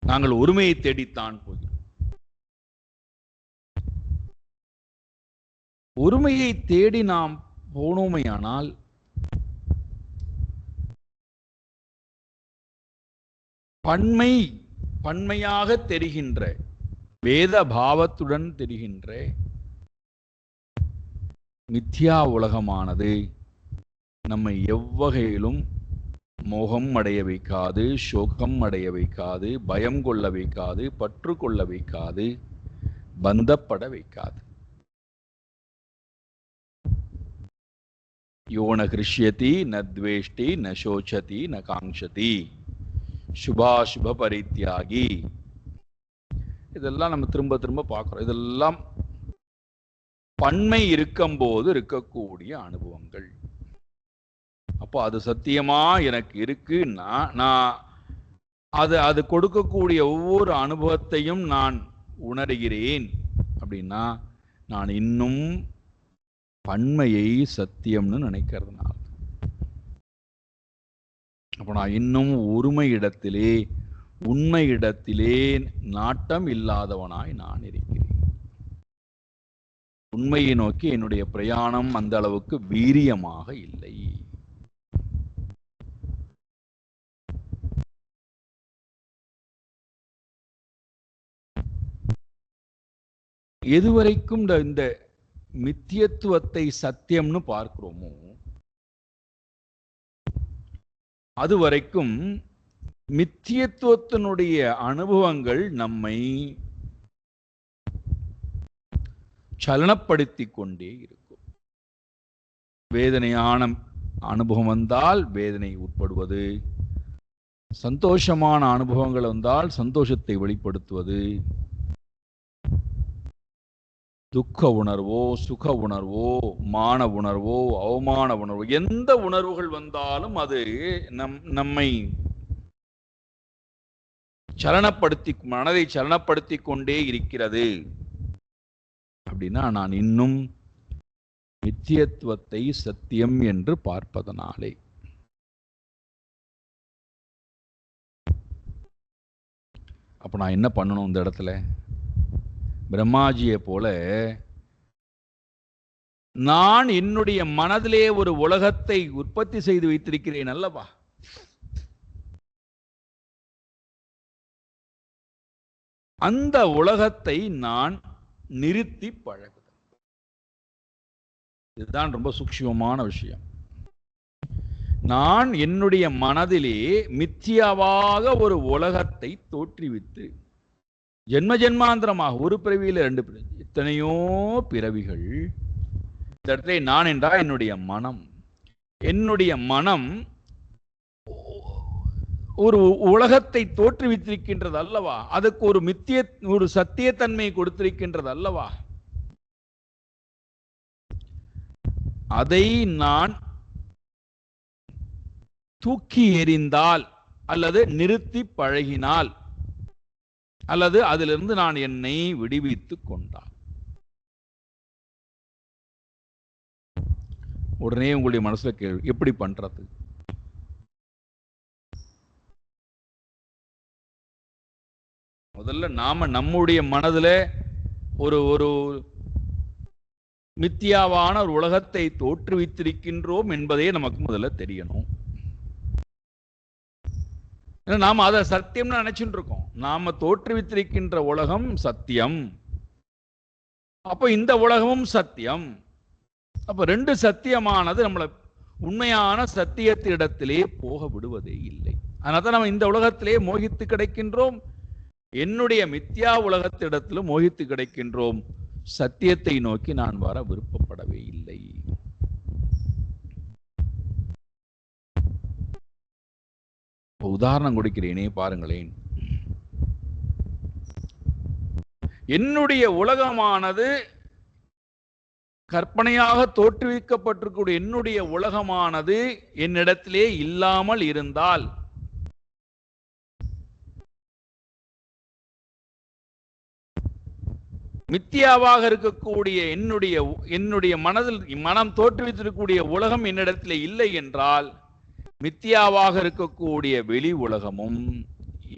நாங்கள் ஒருமையை தேடித்தான் போகிறோம். ஒருமையை தேடி நாம் போனோமையானால் பன்மையாக தெரிகின்ற, வேத பாவத்துடன் தெரிகின்ற மித்யா உலகமானது நம்மை எவ்வகையிலும் மோகம் அடைய வைக்காது, சோகம் அடைய வைக்காது, பயம் கொள்ள வைக்காது, பற்று கொள்ள வைக்காது, பந்தப்பட வைக்காது. யோன கிருஷ்யதி ந துவேஷ்டி ந சோச்சதி ந காங்ஷதி சுபாசுப பரித்யாகி. இதெல்லாம் நம்ம திரும்ப திரும்ப பார்க்கிறோம். இதெல்லாம் பன்மை இருக்கும்போது இருக்கக்கூடிய அனுபவங்கள். அப்போ அது சத்தியமா எனக்கு இருக்குன்னா, நான் அது கொடுக்கக்கூடிய ஒவ்வொரு அனுபவத்தையும் நான் உணர்கிறேன் அப்படின்னா, நான் இன்னும் பன்மையை சத்தியம்னு நினைக்கிறதுனால. அப்போ நான் இன்னும் ஒருமை இடத்திலே, உண்மை இடத்திலே நாட்டம் இல்லாதவனாய் நான் இருக்கிறேன். உண்மையை நோக்கி என்னுடைய பிரயாணம் அந்த அளவுக்கு வீரியமாக இல்லை. எதுவரைக்கும் இந்த மித்தியத்துவத்தை சத்தியம்னு பார்க்கிறோமோ, அதுவரைக்கும் மித்தியத்துவத்தினுடைய அனுபவங்கள் நம்மை சலனப்படுத்தி கொண்டே இருக்கும். வேதனையான அனுபவம் வந்தால் வேதனை உட்படுவது, சந்தோஷமான அனுபவங்கள் வந்தால் சந்தோஷத்தை வெளிப்படுத்துவது, துக்க உணர்வோ சுக உணர்வோ மான உணர்வோ அவமான உணர்வோ எந்த உணர்வுகள் வந்தாலும் அது நம்மை மனதை சலனப்படுத்தி கொண்டே இருக்கிறது. அப்படின்னா நான் இன்னும் மித்தியத்துவத்தை சத்தியம் என்று பார்ப்பதனாலே. அப்ப நான் என்ன பண்ணணும் இந்த இடத்துல? பிரம்மாஜியை போல நான் என்னுடைய மனதிலே ஒரு உலகத்தை உற்பத்தி செய்து வைத்திருக்கிறேன் அல்லவா? அந்த உலகத்தை நான் நிறுத்தி பழகுதல். இதுதான் ரொம்ப சூக்ஷ்மமான விஷயம். நான் என்னுடைய மனதிலே மித்தியாவாக ஒரு உலகத்தை தோற்றுவித்து ஜென்ம ஜென்மாந்திரமாக, ஒரு பிறவியில 2 பிறவி, எத்தனையோ பிறவிகள் இந்த இடத்துல நான் என்றால் என்னுடைய மனம் ஒரு உலகத்தை தோற்றுவித்திருக்கின்றது அல்லவா? அதுக்கு ஒரு சத்தியத்தன்மை கொடுத்திருக்கின்றது அல்லவா? அதை நான் தூக்கி எறிந்தால் அல்லது நிறுத்தி பழகினால் அல்லது அதிலிருந்து நான் என்னை விடுவித்துக் கொண்டால், உடனே உங்களுடைய மனசுல கேள்வி, எப்படி பண்றது? முதல்ல நாம நம்முடைய மனதுல ஒரு மித்தியாவான ஒரு உலகத்தை தோற்றுவித்திருக்கின்றோம் என்பதே நமக்கு முதல்ல தெரியணும். நாம அதை சத்தியம்னு நினைச்சுட்டு இருக்கோம். நாம தோற்றுவித்திருக்கின்ற உலகம் சத்தியம். அப்ப இந்த உலகமும் சத்தியம். அப்ப 2 சத்தியமானது நம்மளை உண்மையான சத்தியத்திடத்திலே போக விடுவதே இல்லை. அதனால நம்ம இந்த உலகத்திலே மோகித்து கிடைக்கின்றோம், என்னுடைய மித்யா உலகத்திடத்திலும் மோகித்து கிடைக்கின்றோம். சத்தியத்தை நோக்கி நான் வர விருப்பப்படவே இல்லை. உதாரணம் கொடுக்கிறேனே பாருங்களேன். என்னுடைய உலகமானது கற்பனையாக தோற்றுவிக்கப்பட்டிருக்கூடிய என்னுடைய உலகமானது என்னிடத்திலே இல்லாமல் இருந்தால் மித்தியாவாக இருக்கக்கூடிய என்னுடைய மனம் தோற்றுவித்திருக்கக்கூடிய உலகம் என்னிடத்திலே இல்லை என்றால் மித்தியாவாக இருக்கக்கூடிய வெளி உலகமும்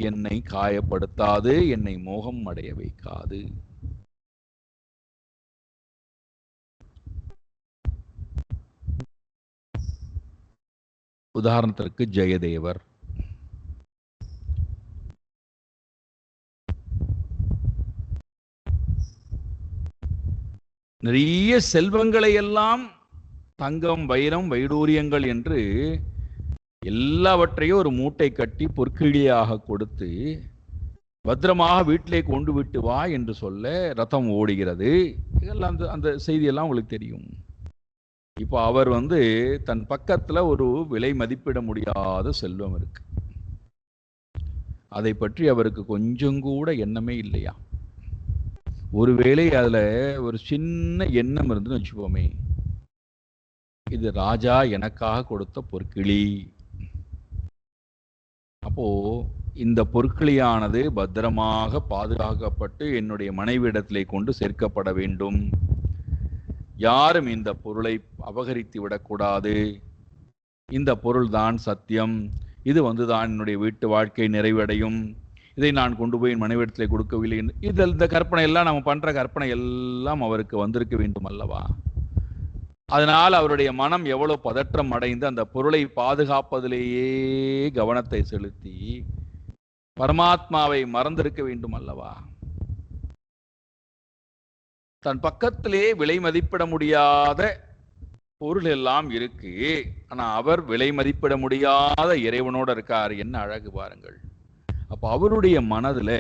என்னை காயப்படுத்தாது, என்னை மோகம் அடைய வைக்காது. உதாரணத்திற்கு ஜெயதேவர். நிறைய செல்வங்களை எல்லாம் தங்கம், வைரம், வைடூரியங்கள் என்று எல்லாவற்றையும் ஒரு மூட்டை கட்டி பொற்கிழியாக கொடுத்து பத்திரமாக வீட்டிலே கொண்டு விட்டு வா என்று சொல்ல ரதம் ஓடுகிறது. இதெல்லாம் அந்த செய்தியெல்லாம் உங்களுக்கு தெரியும். இப்போ அவர் தன் பக்கத்துல ஒரு விலை மதிப்பிட முடியாத செல்வம் இருக்கு. அதை பற்றி அவருக்கு கொஞ்சம் கூட எண்ணமே இல்லையா? ஒருவேளை அதுல ஒரு சின்ன எண்ணம் இருந்துன்னு வச்சுப்போமே, இது ராஜா எனக்காக கொடுத்த பொற்கிளி, அப்போ இந்த பொற்கிளியானது பத்திரமாக பாதுகாக்கப்பட்டு என்னுடைய மனைவியிடத்திலே கொண்டு சேர்க்கப்பட வேண்டும், யாரும் இந்த பொருளை அபகரித்து விடக்கூடாது, இந்த பொருள் தான் சத்தியம், இது தான் என்னுடைய வீட்டு வாழ்க்கை நிறைவடையும், இதை நான் கொண்டு போய் என் மனைவிடத்திலே கொடுக்கவில்லை. இந்த கற்பனை எல்லாம் நம்ம பண்ற கற்பனை எல்லாம் அவருக்கு வந்திருக்க வேண்டும் அல்லவா? அதனால் அவருடைய மனம் எவ்வளவு பதற்றம் அடைந்து அந்த பொருளை பாதுகாப்பதிலேயே கவனத்தை செலுத்தி பரமாத்மாவை மறந்திருக்க வேண்டும் அல்லவா? தன் பக்கத்திலே விலை மதிப்பிட முடியாத பொருள் எல்லாம் இருக்கு, ஆனா அவர் விலை மதிப்பிட முடியாத இறைவனோட இருக்கார். என்ன அழகு பாருங்கள். அப்ப அவருடைய மனதுல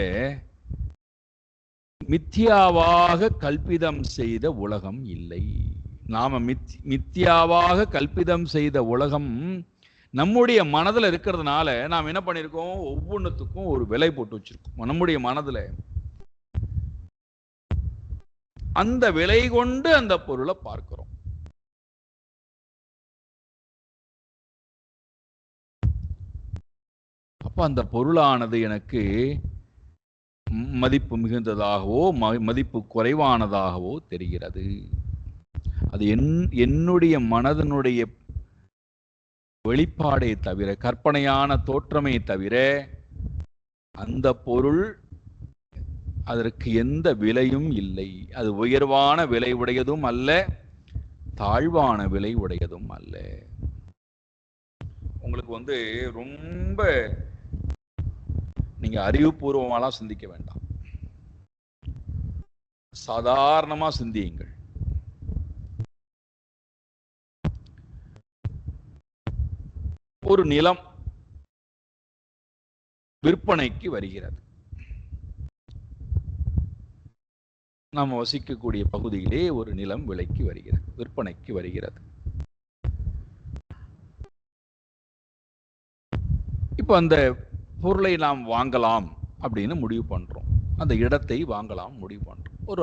மித்தியாவாக கல்பிதம் செய்த உலகம் இல்லை. நாம மித்தியாவாக கல்பிதம் செய்த உலகம் நம்முடைய மனதுல இருக்கிறதுனால நாம் என்ன பண்ணிருக்கோம், ஒவ்வொன்றுத்துக்கும் ஒரு விலை போட்டு வச்சிருக்கோம் நம்முடைய மனதுல. அந்த விலை கொண்டு அந்த பொருளை பார்க்கிறோம். அப்ப அந்த பொருளானது எனக்கு மதிப்பு மிகுந்ததாகவோ மதிப்பு குறைவானதாகவோ தெரிகிறது. அது என்னுடைய மனதனுடைய வெளிப்பாடே தவிர, கற்பனையான தோற்றமே தவிர, அந்த பொருள் அதற்கு எந்த விலையும் இல்லை. அது உயர்வான விலை உடையதும் அல்ல, தாழ்வான விலை உடையதும் அல்ல. உங்களுக்கு ரொம்ப நீங்க அறிவுபூர்வமாலாம் சிந்திக்க வேண்டாம், சாதாரணமா சிந்தியுங்கள். ஒரு நிலம் விற்பனைக்கு வருகிறது. நாம் வசிக்கக்கூடிய பகுதியிலே ஒரு நிலம் விலைக்கு வருகிறது, விற்பனைக்கு வருகிறது. இப்போ அந்த பொருளை நாம் வாங்கலாம் அப்படின்னு முடிவு பண்றோம், அந்த இடத்தை வாங்கலாம் முடிவு பண்றோம். ஒரு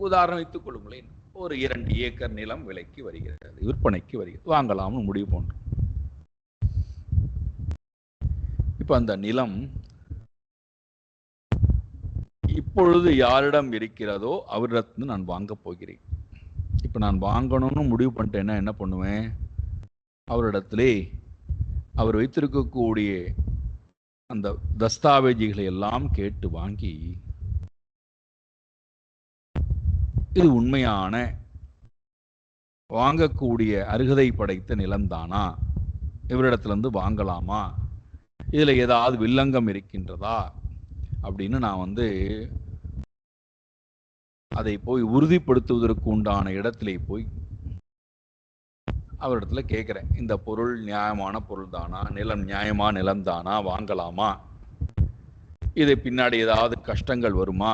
உதாரணம் வைத்துக் கொள்ளுங்களேன், ஒரு 2 ஏக்கர் நிலம் விலைக்கு வருகிறது, விற்பனைக்கு வருகிறது, வாங்கலாம்னு முடிவு பண்றோம். இப்ப அந்த நிலம் இப்பொழுது யாரிடம் இருக்கிறதோ அவரிடத்துல நான் வாங்க போகிறேன். இப்ப நான் வாங்கணும்னு முடிவு பண்ணிட்டேன்னா என்ன பண்ணுவேன், அவரிடத்திலே அவர் வைத்திருக்கக்கூடிய அந்த தஸ்தாவேஜிகளை எல்லாம் கேட்டு வாங்கி, இது உண்மையான வாங்கக்கூடிய அருகதை படைத்த நிலம்தானா, இவரிடத்திலிருந்து வாங்கலாமா, இதுல ஏதாவது வில்லங்கம் இருக்கின்றதா அப்படின்னு நான் அதை போய் உறுதிப்படுத்துவதற்கு உண்டான இடத்திலே போய் அவரிடத்துல கேட்கிறேன், இந்த பொருள் நியாயமான பொருள் தானா, நிலம் நியாயமா நிலம் தானா, வாங்கலாமா, இது பின்னாடி ஏதாவது கஷ்டங்கள் வருமா,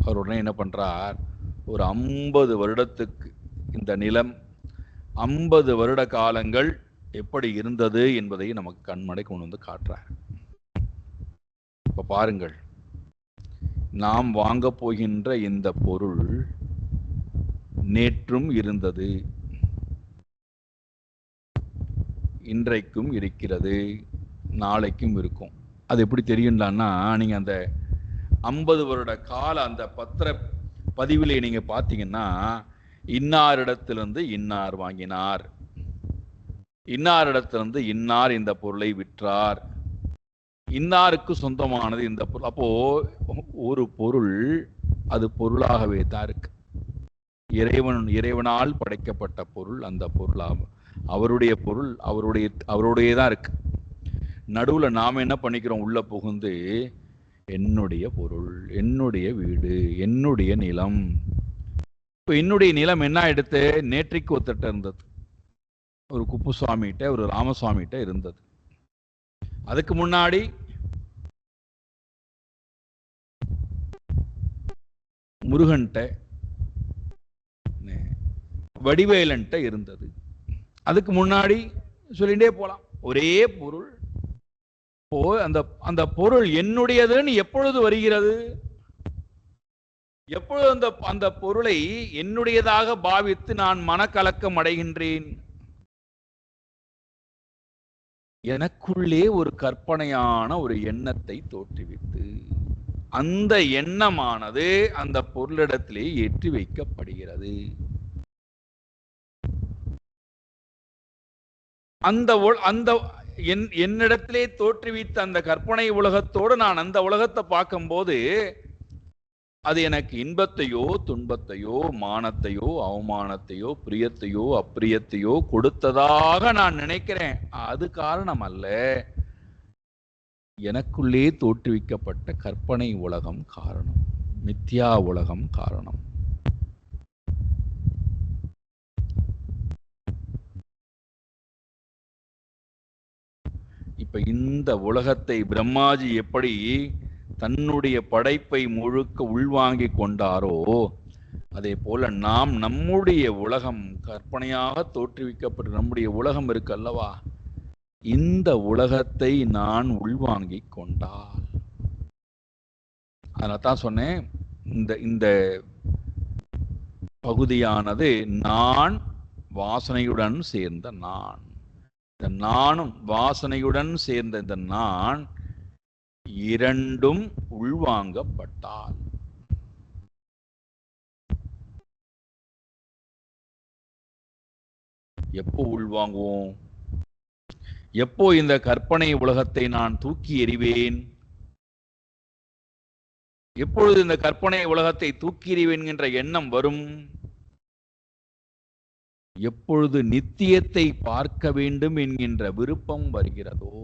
அவர் உடனே என்ன பண்றார், ஒரு 50 வருடத்துக்கு இந்த நிலம் 50 வருட காலங்கள் எப்படி இருந்தது என்பதை நமக்கு கண்மடை கொண்டு வந்து காட்டுறார். இப்ப பாருங்கள், நாம் வாங்க போகின்ற இந்த பொருள் நேற்றும் இருந்தது, இன்றைக்கும் இருக்கிறது, நாளைக்கும் இருக்கும். அது எப்படி தெரியும்லான்னா, நீங்க அந்த 50 வருட கால அந்த பத்திர பதிவிலே நீங்க பார்த்தீங்கன்னா, இன்னாரிடத்திலிருந்து இன்னார் வாங்கினார், இன்னாரிடத்திலிருந்து இன்னார் இந்த பொருளை விற்றார், இன்னாருக்கு சொந்தமானது இந்த பொருள். அப்போ ஒரு பொருள் அது பொருளாகவே தான் இருக்கு. இறைவனால் படைக்கப்பட்ட பொருள் அந்த பொருளாகும். அவருடைய பொருள் அவருடைய தான் இருக்கு. நடுவுல நாம என்ன பண்ணிக்கிறோம், உள்ள புகுந்து என்னுடைய பொருள், என்னுடைய வீடு, என்னுடைய நிலம். இப்போ என்னுடைய நிலம் என்ன எடுத்து, நேற்றைக்கு ஒருத்தட்ட இருந்தது, ஒரு குப்புசுவாமிகிட்ட ஒரு ராமசுவாமிகிட்ட இருந்தது. அதுக்கு முன்னாடி முருகன்ட்ட வடிவேலன்ட்ட இருந்தது. அதுக்கு முன்னாடி சொல்லிட்டே போலாம். ஒரே பொருள். அந்த பொருள் என்னுடையதுன்னு எப்பொழுது வருகிறது, எப்பொழுது அந்த பொருளை என்னுடையதாக பாவித்து நான் மனக்கலக்கம் அடைகின்றேன், எனக்குள்ளே ஒரு கற்பனையான ஒரு எண்ணத்தை தோற்றுவித்து அந்த எண்ணமானது அந்த பொருளிடத்திலே ஏற்றி வைக்கப்படுகிறது. அந்த என்னிடத்திலே தோற்றுவித்த அந்த கற்பனை உலகத்தோடு நான் அந்த உலகத்தை பார்க்கும்போது அது எனக்கு இன்பத்தையோ துன்பத்தையோ மானத்தையோ அவமானத்தையோ பிரியத்தையோ அப்பிரியத்தையோ கொடுத்ததாக நான் நினைக்கிறேன். அது காரணம் அல்ல, எனக்குள்ளே தோற்றுவிக்கப்பட்ட கற்பனை உலகம் காரணம், மித்யா உலகம் காரணம். இப்ப இந்த உலகத்தை பிரம்மாஜி எப்படி தன்னுடைய படைப்பை முழுக்க உள்வாங்கி கொண்டாரோ, அதே போல நாம் நம்முடைய உலகம் கற்பனையாக தோற்றுவிக்கப்பட்ட நம்முடைய உலகம் இருக்கு அல்லவா, இந்த உலகத்தை நான் உள்வாங்கி கொண்டால், அதனால தான் சொன்னேன், இந்த பகுதியானது நான் வாசனையுடன் சேர்ந்த நான், இந்த நானும் வாசனையுடன் சேர்ந்த இந்த நான் இரண்டும் உள்வாங்கப்பட்டால், எப்போ உள்வாங்குவோம், எப்போ இந்த கற்பனை உலகத்தை நான் தூக்கி எறிவேன், எப்பொழுது இந்த கற்பனை உலகத்தை தூக்கி எறிவேன் என்ற எண்ணம் வரும், எப்பொழுது நித்தியத்தை பார்க்க வேண்டும் என்கின்ற விருப்பம் வருகிறதோ,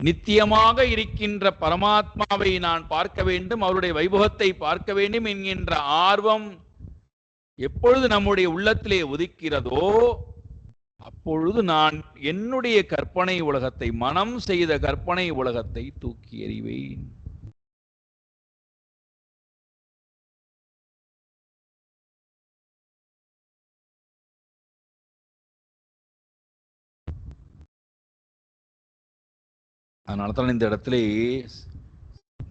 நித்தியமாக இருக்கின்ற பரமாத்மாவை நான் பார்க்க வேண்டும், அவருடைய வைபவத்தை பார்க்க வேண்டும் என்கின்ற ஆர்வம் எப்பொழுது நம்முடைய உள்ளத்திலே உதிக்கிறதோ, அப்பொழுது நான் என்னுடைய கற்பனை உலகத்தை, மனம் செய்த கற்பனை உலகத்தை தூக்கி எறிவேன். அதனால தான் இந்த இடத்துல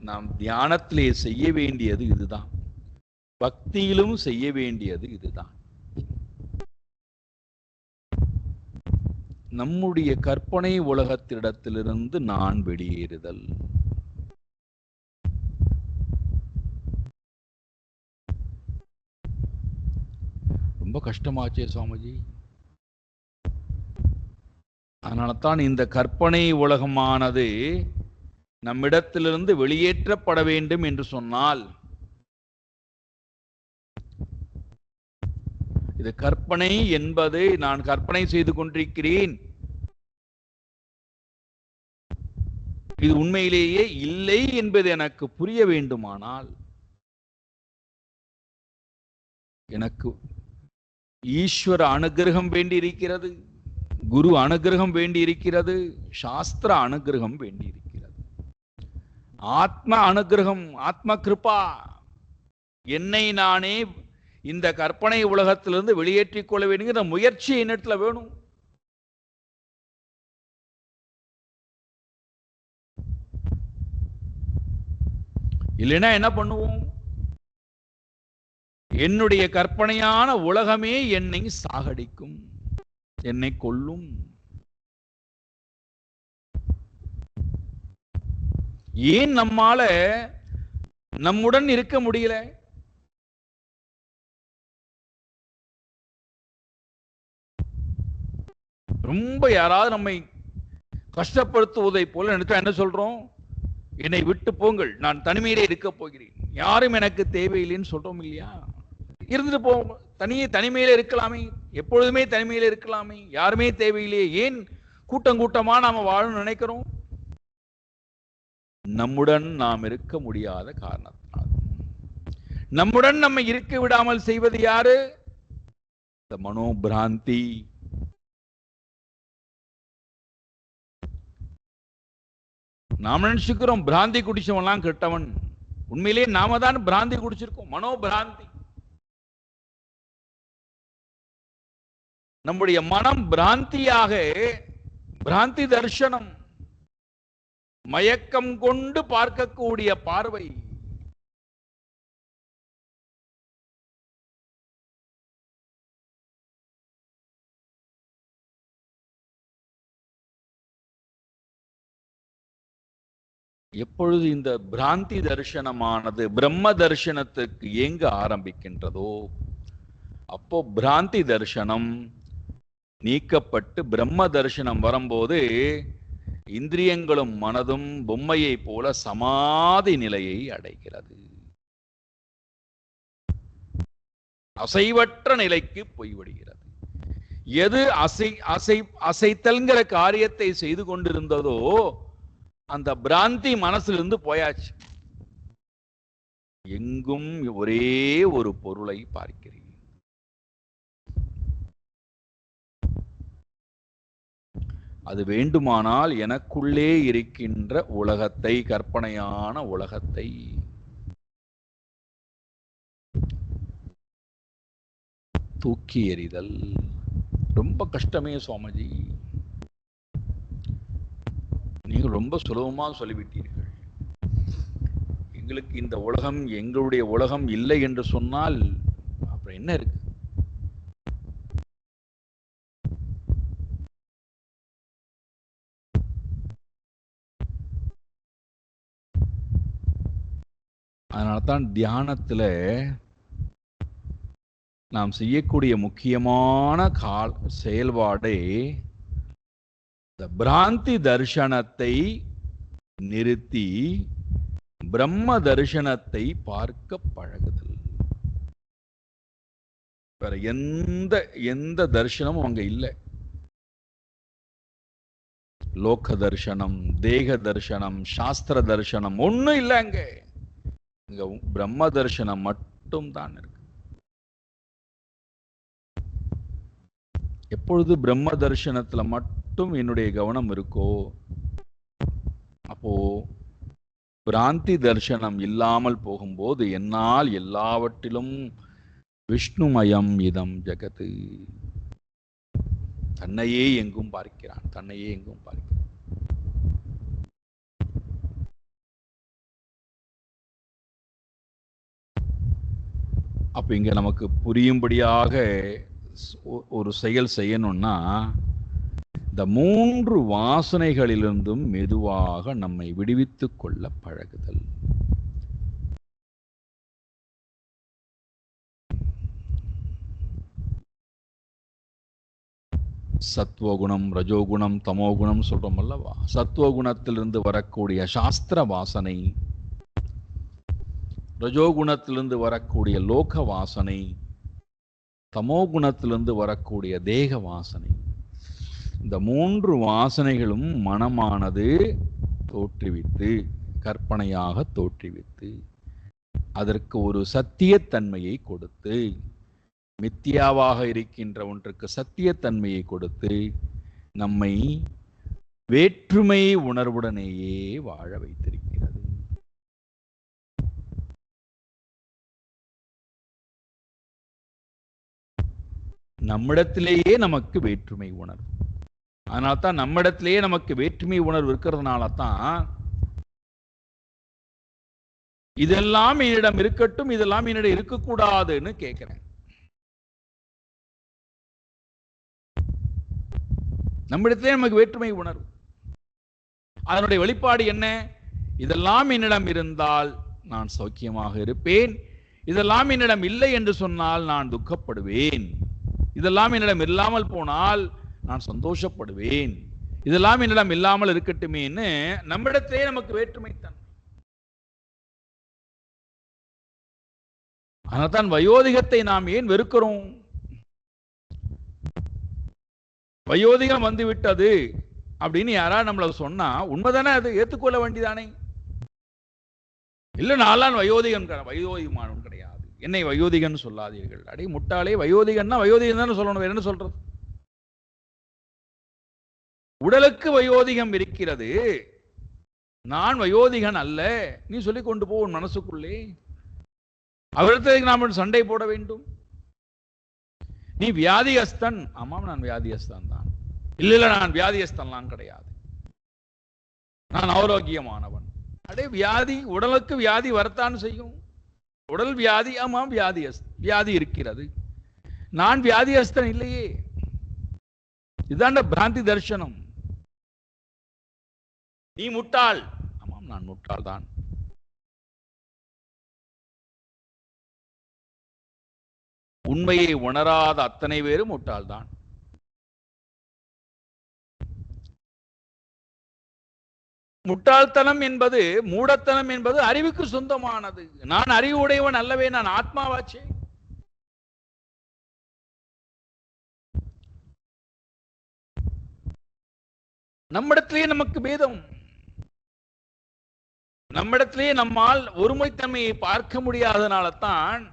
நாம் தியானத்திலே செய்ய வேண்டியது இதுதான், பக்தியிலும் செய்ய வேண்டியது இதுதான். நம்முடைய கற்பனை உலகத்திடத்திலிருந்து நான் வெளியேறுதல். ரொம்ப கஷ்டமாச்சே சுவாமிஜி. அதனால தான் இந்த கற்பனை உலகமானது நம்மிடத்திலிருந்து வெளியேற்றப்பட வேண்டும் என்று சொன்னால், இது கற்பனை என்பது நான் கற்பனை செய்து கொண்டிருக்கிறேன், இது உண்மையிலேயே இல்லை என்பது எனக்கு புரிய வேண்டுமானால், எனக்கு ஈஸ்வர அனுகிரகம் வேண்டி இருக்கிறது, குரு அனுகிரகம் வேண்டி இருக்கிறது, சாஸ்திர அனுகிரகம் வேண்டி இருக்கிறது. ஆத்ம அனுகிரகம், ஆத்ம கிருபா. என்னை நானே இந்த கற்பனை உலகத்திலிருந்து வெளியேற்றிக் கொள்ள வேண்டுங்கிற முயற்சி என்னிடத்துல வேணும். இல்லைன்னா என்ன பண்ணுவோம்? என்னுடைய கற்பனையான உலகமே என்னை சாகடிக்கும், என்னை கொல்லும். ஏன் நம்மால நம்முடன் இருக்க முடியல? ரொம்ப யாராவது நம்மை கஷ்டப்படுத்துவதை போல நினைச்சா என்ன சொல்றோம்? என்னை விட்டு போங்கள், நான் தனிமையிலே இருக்க போகிறேன், யாரும் எனக்கு தேவையில்லைன்னு சொல்றோம் இல்லையா? இருந்துட்டு போவோம், தனிமையில இருக்கலாமே, எப்பொழுதுமே தனிமையில இருக்கலாமே, யாருமே தேவையில்லையே, ஏன் கூட்டம் கூட்டமா நாம வாழணும்னு நினைக்கிறோம்? நம்முடன் நாம் இருக்க முடியாத காரணத்தினால். நம்முடன் நம்ம இருக்க விடாமல் செய்வது யாரு? இந்த மனோபிராந்தி. நாம நினைச்சுக்கிறோம் பிராந்தி குடிச்சவன்லாம் கெட்டவன். உண்மையிலேயே நாம தான் பிராந்தி குடிச்சிருக்கோம், மனோபிராந்தி. நம்முடைய மனம் பிராந்தியாக, பிராந்தி தர்சனம், மயக்கம் கொண்டு பார்க்கக்கூடிய பார்வை. எப்பொழுது இந்த பிராந்தி தரிசனமானது பிரம்ம தரிசனத்துக்கு எங்க ஆரம்பிக்கின்றதோ அப்போ பிராந்தி தரிசனம் நீக்கப்பட்டு பிரம்ம தரிசனம் வரும்போது இந்திரியங்களும் மனதும் பொம்மையை போல சமாதி நிலையை அடைகிறது. அசைவற்ற நிலைக்கு போய்விடுகிறது. எது அசைத்தல்ங்கிற காரியத்தை செய்து கொண்டிருந்ததோ அந்த பிராந்தி மனசிலிருந்து போயாச்சு. எங்கும் ஒரே ஒரு பொருளை பார்க்கிறேன். அது வேண்டுமானால் எனக்குள்ளே இருக்கின்ற உலகத்தை, கற்பனையான உலகத்தை தூக்கி எறிதல் ரொம்ப கஷ்டமே சுவாமிஜி. நீங்கள் ரொம்ப சுலபமா சொல்லிவிட்டீர்கள். எங்களுக்கு இந்த உலகம் எங்களுடைய உலகம் இல்லை என்று சொன்னால் அப்புறம் என்ன இருக்கு? அதனால்தான் தியானத்துல நாம் செய்யக்கூடிய முக்கியமான செயல்பாடே பிராந்தி தர்சனத்தை நிறுத்தி பிரம்ம தரிசனத்தை பார்க்க பழகுதல். வேற எந்த தர்சனமும் அங்க இல்லை. லோக தர்சனம், தேக தர்சனம், சாஸ்திர தர்சனம் ஒன்னும் இல்லை. அங்க பிரம்ம தர்சனம் மட்டும் தான் இருக்கு. எப்பொழுது பிரம்ம தர்சனத்துல மட்டும் என்னுடைய கவனம் இருக்கோ அப்போ பிராந்தி தர்சனம் இல்லாமல் போகும்போது என்னால் எல்லாவற்றிலும் விஷ்ணுமயம் இதம் ஜகத்து, தன்னையே எங்கும் பார்க்கிறான், தன்னையே எங்கும் பார்க்கிறான். அப்ப இங்க நமக்கு புரியும்படியாக ஒரு செயல் செய்யணும்னா இந்த 3 வாசனைகளிலிருந்தும் மெதுவாக நம்மை விடுவித்துக் கொள்ள பழகுதல். சத்வகுணம், ரஜோகுணம், தமோகுணம் சொல்றோம் அல்லவா? சத்வகுணத்திலிருந்து வரக்கூடிய சாஸ்திர வாசனை, ரஜோகுணத்திலிருந்து வரக்கூடிய லோக வாசனை, தமோகுணத்திலிருந்து வரக்கூடிய தேக வாசனை. இந்த 3 வாசனைகளும் மனமானது தோற்றுவித்து, கற்பனையாக தோற்றுவித்து, அதற்கு ஒரு சத்தியத்தன்மையை கொடுத்து, மித்தியாவாக இருக்கின்ற ஒன்றுக்கு சத்தியத்தன்மையை கொடுத்து நம்மை வேற்றுமை உணர்வுடனேயே வாழ வைத்திருக்கிறது. நம்மிடத்திலேயே நமக்கு வேற்றுமை உணர்வு. அதனால்தான் நம்மிடத்திலேயே நமக்கு வேற்றுமை உணர்வு இருக்கிறதுனால தான் இதெல்லாம் என்னிடம் இருக்கட்டும், இதெல்லாம் என்னிடம் இருக்கக்கூடாதுன்னு கேட்கிறேன். நம்மிடத்திலே நமக்கு வேற்றுமை உணர்வு. அதனுடைய வெளிப்பாடு என்ன? இதெல்லாம் என்னிடம் இருந்தால் நான் சௌக்கியமாக இருப்பேன், இதெல்லாம் என்னிடம் இல்லை என்று சொன்னால் நான் துக்கப்படுவேன், இதெல்லாம் என்னிடம் இல்லாமல் போனால் நான் சந்தோஷப்படுவேன், இதெல்லாம் என்னிடம் இல்லாமல் இருக்கட்டுமேன்னு நம்மிடத்திலே நமக்கு வேற்றுமை தான். அதனால்தான் வயோதிகத்தை நாம் ஏன் வெறுக்கிறோம்? வயோதிகம் வந்து விட்டது அப்படின்னு யாராவது நம்மள சொன்னா உண்மைதானே, அது ஏற்றுக்கொள்ள வேண்டியதானே. இல்ல நான்லாம் வயோதிகமானவன் கிடையாது, என்னை வயோதிகன் சொல்லாதீர்கள். அடே முட்டாளே, வயோதிகன்னா வயோதிகன் தானே சொல்லணும், வேற என்ன சொல்றது? உடலுக்கு வயோதிகம் இருக்கிறது, நான் வயோதிகன் அல்ல நீ சொல்லிக் கொண்டு போ உன் மனசுக்குள்ளே. அவருக்கு நாம் சண்டை போட வேண்டும்? நீ வியாதியஸ்தன், ஆமாம் நான் வியாதியஸ்தான் தான். இல்ல நான் வியாதியஸ்தன்லாம் கிடையாது, நான் ஆரோக்கியமானவன். அடே வியாதி, உடலுக்கு வியாதி வரத்தான் செய்யும். உடல் வியாதி, ஆமாம் வியாதி இருக்கிறது, நான் வியாதியஸ்தன் இல்லையே. இதாண்ட பிராந்தி தர்சனம். நீ முட்டாள், ஆமாம் நான் முட்டாள் தான். உண்மையை உணராத அத்தனை பேரும் முட்டாள்தான். முட்டாள்தனம் என்பது, மூடத்தனம் என்பது அறிவுக்கு சொந்தமானது. நான் அறிவு உடையவன் அல்லவே, நான் ஆத்மாவாச்சே. நம்மிடத்திலேயே நமக்கு பேதம், நம்மிடத்திலேயே நம்மால் ஒருமைத்தன்மையை பார்க்க முடியாதனால தான்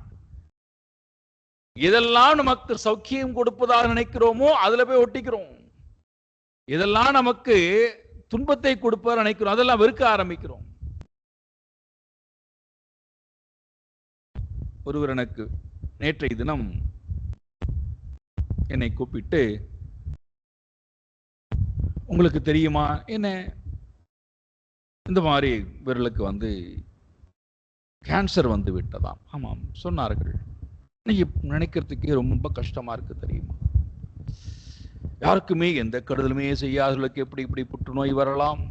இதெல்லாம் நமக்கு சௌக்கியம் கொடுப்பதாக நினைக்கிறோமோ அதுல போய் ஒட்டிக்கிறோம். இதெல்லாம் நமக்கு துன்பத்தை கொடுப்பதாக நினைக்கிறோம், அதெல்லாம் வெறுக்க ஆரம்பிக்கிறோம். ஒருவர் எனக்கு நேற்றைய தினம் என்னை கூப்பிட்டு, உங்களுக்கு தெரியுமா என்ன இந்த மாதிரி விரலுக்கு வந்து கேன்சர் வந்து விட்டதாம். ஆமாம் சொன்னார்கள். நீங்க நினைக்கிறதுக்கே ரொம்ப கஷ்டமா இருக்கு தெரியுமா, யாருக்குமே எந்த கெடுதலுமே செய்யாதவர்களுக்கு எப்படி இப்படி புற்றுநோய் வரலாம்,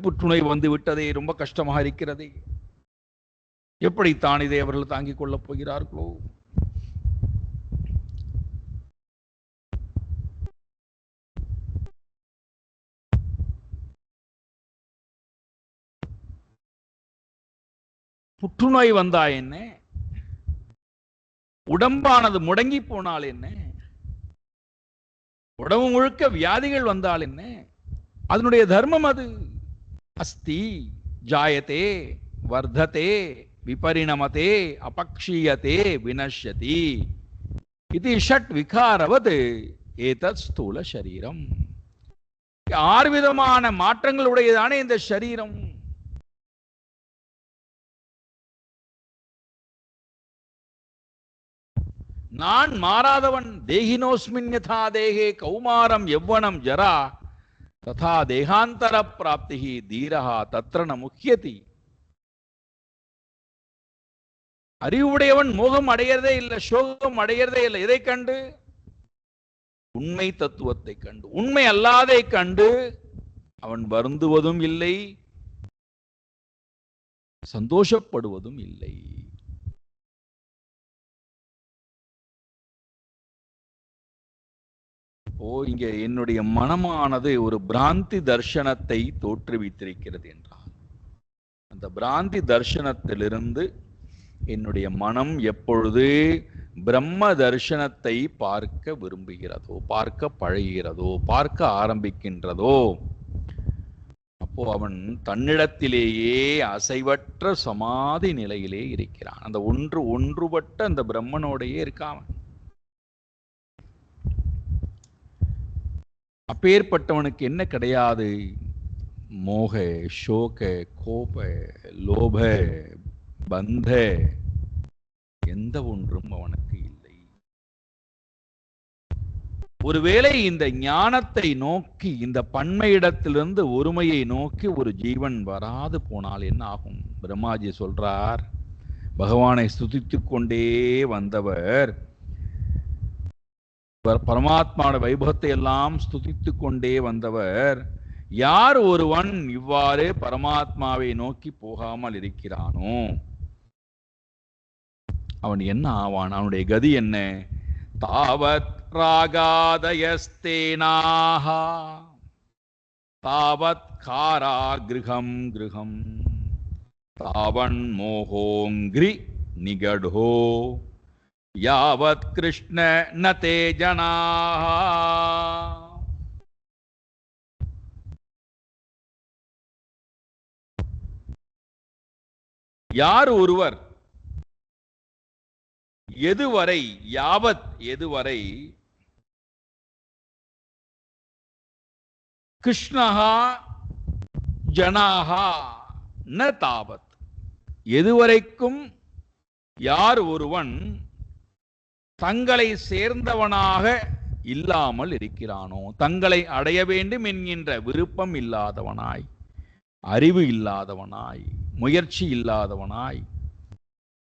புற்றுநோய் வந்து விட்டதே ரொம்ப கஷ்டமாக இருக்கிறதே, எப்படித்தான் இதை அவர்கள் தாங்கிக் கொள்ளப் போகிறார்களோ. புற்றுநோய் வந்தா என்ன, உடம்பானது முடங்கி போனால் என்ன, உடம்பு முழுக்க வியாதிகள் வந்தால் என்ன, அதனுடைய தர்மம் அது. அஸ்தி ஜாயதே வர்ததே விபரிணமதே அபக்ஷீயதே வினஷ்யதி இது ஷட் விகாரவத் ஏதத் ஸ்தூல சரீரம். 6 விதமான மாற்றங்கள் உடையதானே இந்த சரீரம். நான் மாறாதவன். தேகினோஸ்மின் யதா தேகே கௌமாரம் யௌவனம் ஜரா ததா தேகாந்தர பிராப்திஹி தீரஹா தத்ர ந முஹ்யதி. அறிவுடையவன் மோகம் அடையறதே இல்லை, சோகம் அடையறதே இல்லை. எதை கண்டு? உண்மை தத்துவத்தை கண்டு. உண்மை அல்லாதை கண்டு அவன் வருந்துவதும் இல்லை, சந்தோஷப்படுவதும் இல்லை. இங்க என்னுடைய மனமானது ஒரு பிராந்தி தர்சனத்தை தோற்றுவித்திருக்கிறது என்றால், அந்த பிராந்தி தர்சனத்திலிருந்து என்னுடைய மனம் எப்பொழுது பிரம்ம தர்சனத்தை பார்க்க விரும்புகிறதோ, பார்க்க பழகிறதோ, பார்க்க ஆரம்பிக்கின்றதோ, அப்போ அவன் தன்னிடத்திலேயே அசைவற்ற சமாதி நிலையிலே இருக்கிறான். அந்த ஒன்றுபட்ட அந்த பிரம்மனோடையே இருக்கான். அப்பேற்பட்டவனுக்கு என்ன கிடையாது? மோக, சோக, கோப, லோப, பந்த எந்த ஒன்றும் அவனுக்கு இல்லை. ஒருவேளை இந்த ஞானத்தை நோக்கி, இந்த பன்மையிடத்திலிருந்து ஒருமையை நோக்கி ஒரு ஜீவன் வராது போனால் என்ன ஆகும்? பிரம்மாஜி சொல்றார், பகவானை ஸ்துதித்துக் கொண்டே வந்தவர், பரமாத்மாவோட வைபவத்தை எல்லாம் ஸ்துதித்துக் கொண்டே வந்தவர், யார் ஒருவன் இவ்வாறு பரமாத்மாவை நோக்கி போகாமல் இருக்கிறானோ அவன் என்ன ஆவான்? அவனுடைய கதி என்ன? தாவத் ராகாதயஸ்தேனாஹ தாவத் காராகிருஹம் கிருஹம் தாவன் மோகோங்கிரி நிகடோ யாவத் கிருஷ்ண நதே ஜனாஹ. யார் ஒருவர் எதுவரை, யாவத் எதுவரை, கிருஷ்ணஹா ஜனாஹா ந தாவத், எதுவரைக்கும் யார் ஒருவன் தங்களை சேர்ந்தவனாக இல்லாமல் இருக்கிறானோ, தங்களை அடைய வேண்டும் என்கின்ற விருப்பம் இல்லாதவனாய், அறிவு இல்லாதவனாய், முயற்சி இல்லாதவனாய்,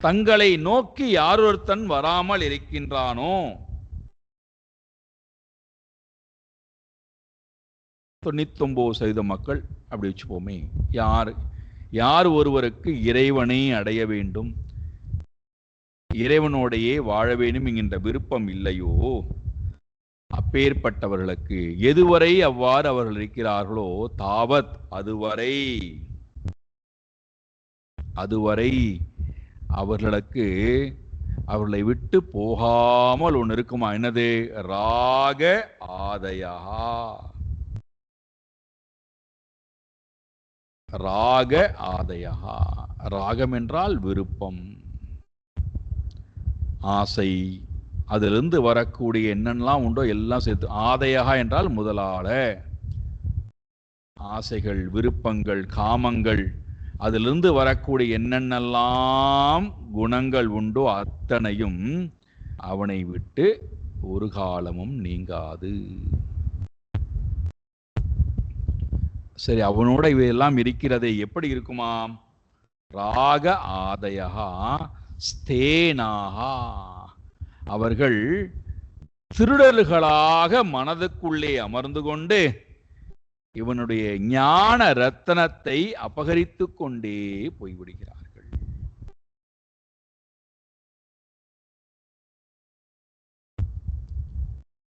தங்களை நோக்கி யாரொருத்தன் வராமல் இருக்கின்றானோ, 99% மக்கள் அப்படி வச்சுப்போமே, யார் ஒருவருக்கு இறைவனை அடைய வேண்டும், இறைவனோடையே வாழ வேண்டும் என்கின்ற விருப்பம் இல்லையோ, அப்பேற்பட்டவர்களுக்கு எதுவரை அவ்வாறு அவர்கள் இருக்கிறார்களோ, தாவத் அதுவரை அவர்களுக்கு அவர்களை விட்டு போகாமல் ஒன்று இருக்குமா? என்னது? ராக ஆதயா. ராக ஆதயா, ராகம் என்றால் விருப்பம், ஆசை, அதிலிருந்து வரக்கூடிய என்னெல்லாம் உண்டோ எல்லாம் சேர்த்து. ஆதயா என்றால் முதலாள, ஆசைகள், விருப்பங்கள், காமங்கள், அதிலிருந்து வரக்கூடிய என்னென்னலாம் குணங்கள் உண்டோ அத்தனையும் அவனை விட்டு ஒரு காலமும் நீங்காது. சரி, அவனோட இவையெல்லாம் இருக்கிறதே, எப்படி இருக்குமாம்? ராக ஆதயா ஸ்தேனாகா, அவர்கள் திருடர்களாக மனதுக்குள்ளே அமர்ந்து கொண்டு இவனுடைய ஞான ரத்தனத்தை அபகரித்து கொண்டே போய்விடுகிறார்கள்.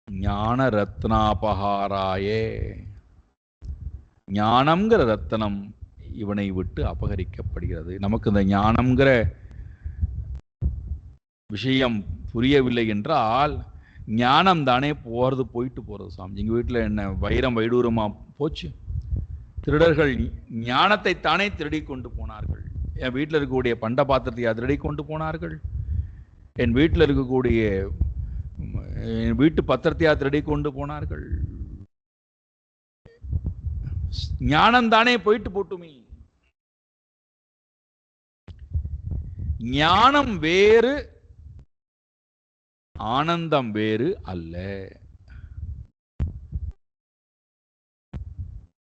ஞான ரத்னாபகாராயே, ஞானம்ங்கிற ரத்தனம் இவனை விட்டு அபகரிக்கப்படுகிறது. நமக்கு இந்த ஞானம்ங்கிற விஷயம் புரியவில்லை என்றால், ஞானம் தானே போயிட்டு போறது. சாமி, எங்கள் வீட்டில் என்ன வைரம் வைடூரமா போச்சு? திருடர்கள் ஞானத்தை தானே திருடி கொண்டு போனார்கள். என் வீட்டில் இருக்கக்கூடிய பண்ட பாத்திரத்தை திருடி கொண்டு போனார்கள். என் வீட்டில் இருக்கக்கூடிய வீட்டு பத்திரத்தையா திருடி கொண்டு போனார்கள். ஞானம் தானே போயிட்டு போட்டுமே. ஞானம் வேறு, ஆனந்தம் வேறு அல்ல.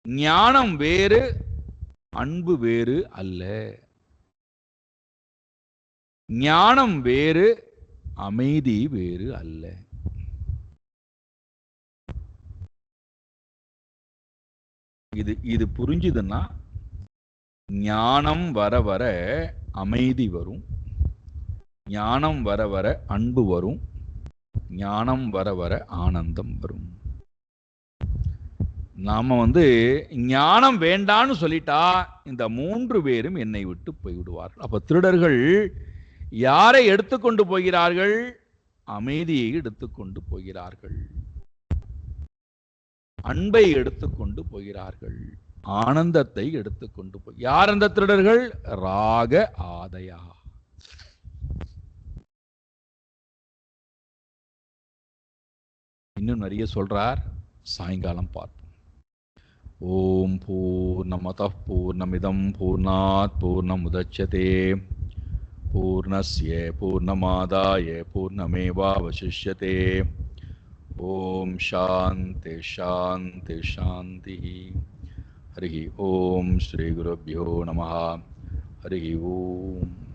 ஞானம் வேறு, அன்பு வேறு அல்ல. ஞானம் வேறு, அமைதி வேறு அல்ல. இது புரிஞ்சுதுன்னா ஞானம் வர வர அமைதி வரும், ஞானம் வர வர அன்பு வரும், ஞானம் வர வர ஆனந்தம் வரும். நாம ஞானம் வேண்டான்னு சொல்லிட்டா இந்த 3 பேரும் என்னை விட்டு போய்விடுவார்கள். அப்ப திருடர்கள் யாரை எடுத்துக்கொண்டு போகிறார்கள்? அமைதியை எடுத்துக்கொண்டு போகிறார்கள், அன்பை எடுத்துக்கொண்டு போகிறார்கள், ஆனந்தத்தை எடுத்துக்கொண்டு யார் அந்த திருடர்கள்? ராக ஆதயா. இன்னும் நிறைய சொல்றார், சாயங்காலம் பார்ப்போம். ஓம் பூர்ணமதః பூர்ணமிதம் பூர்ணாத் பூர்ணமுதச்யதே பூர்ணஸ்ய பூர்ணமாதாய பூர்ணமேவாவசிஷ்யதே. ஓம் சாந்தி சாந்தி சாந்தி. ஹரி ஓம் ஸ்ரீ குருப்யோ நமः. ஹரி ஓம்.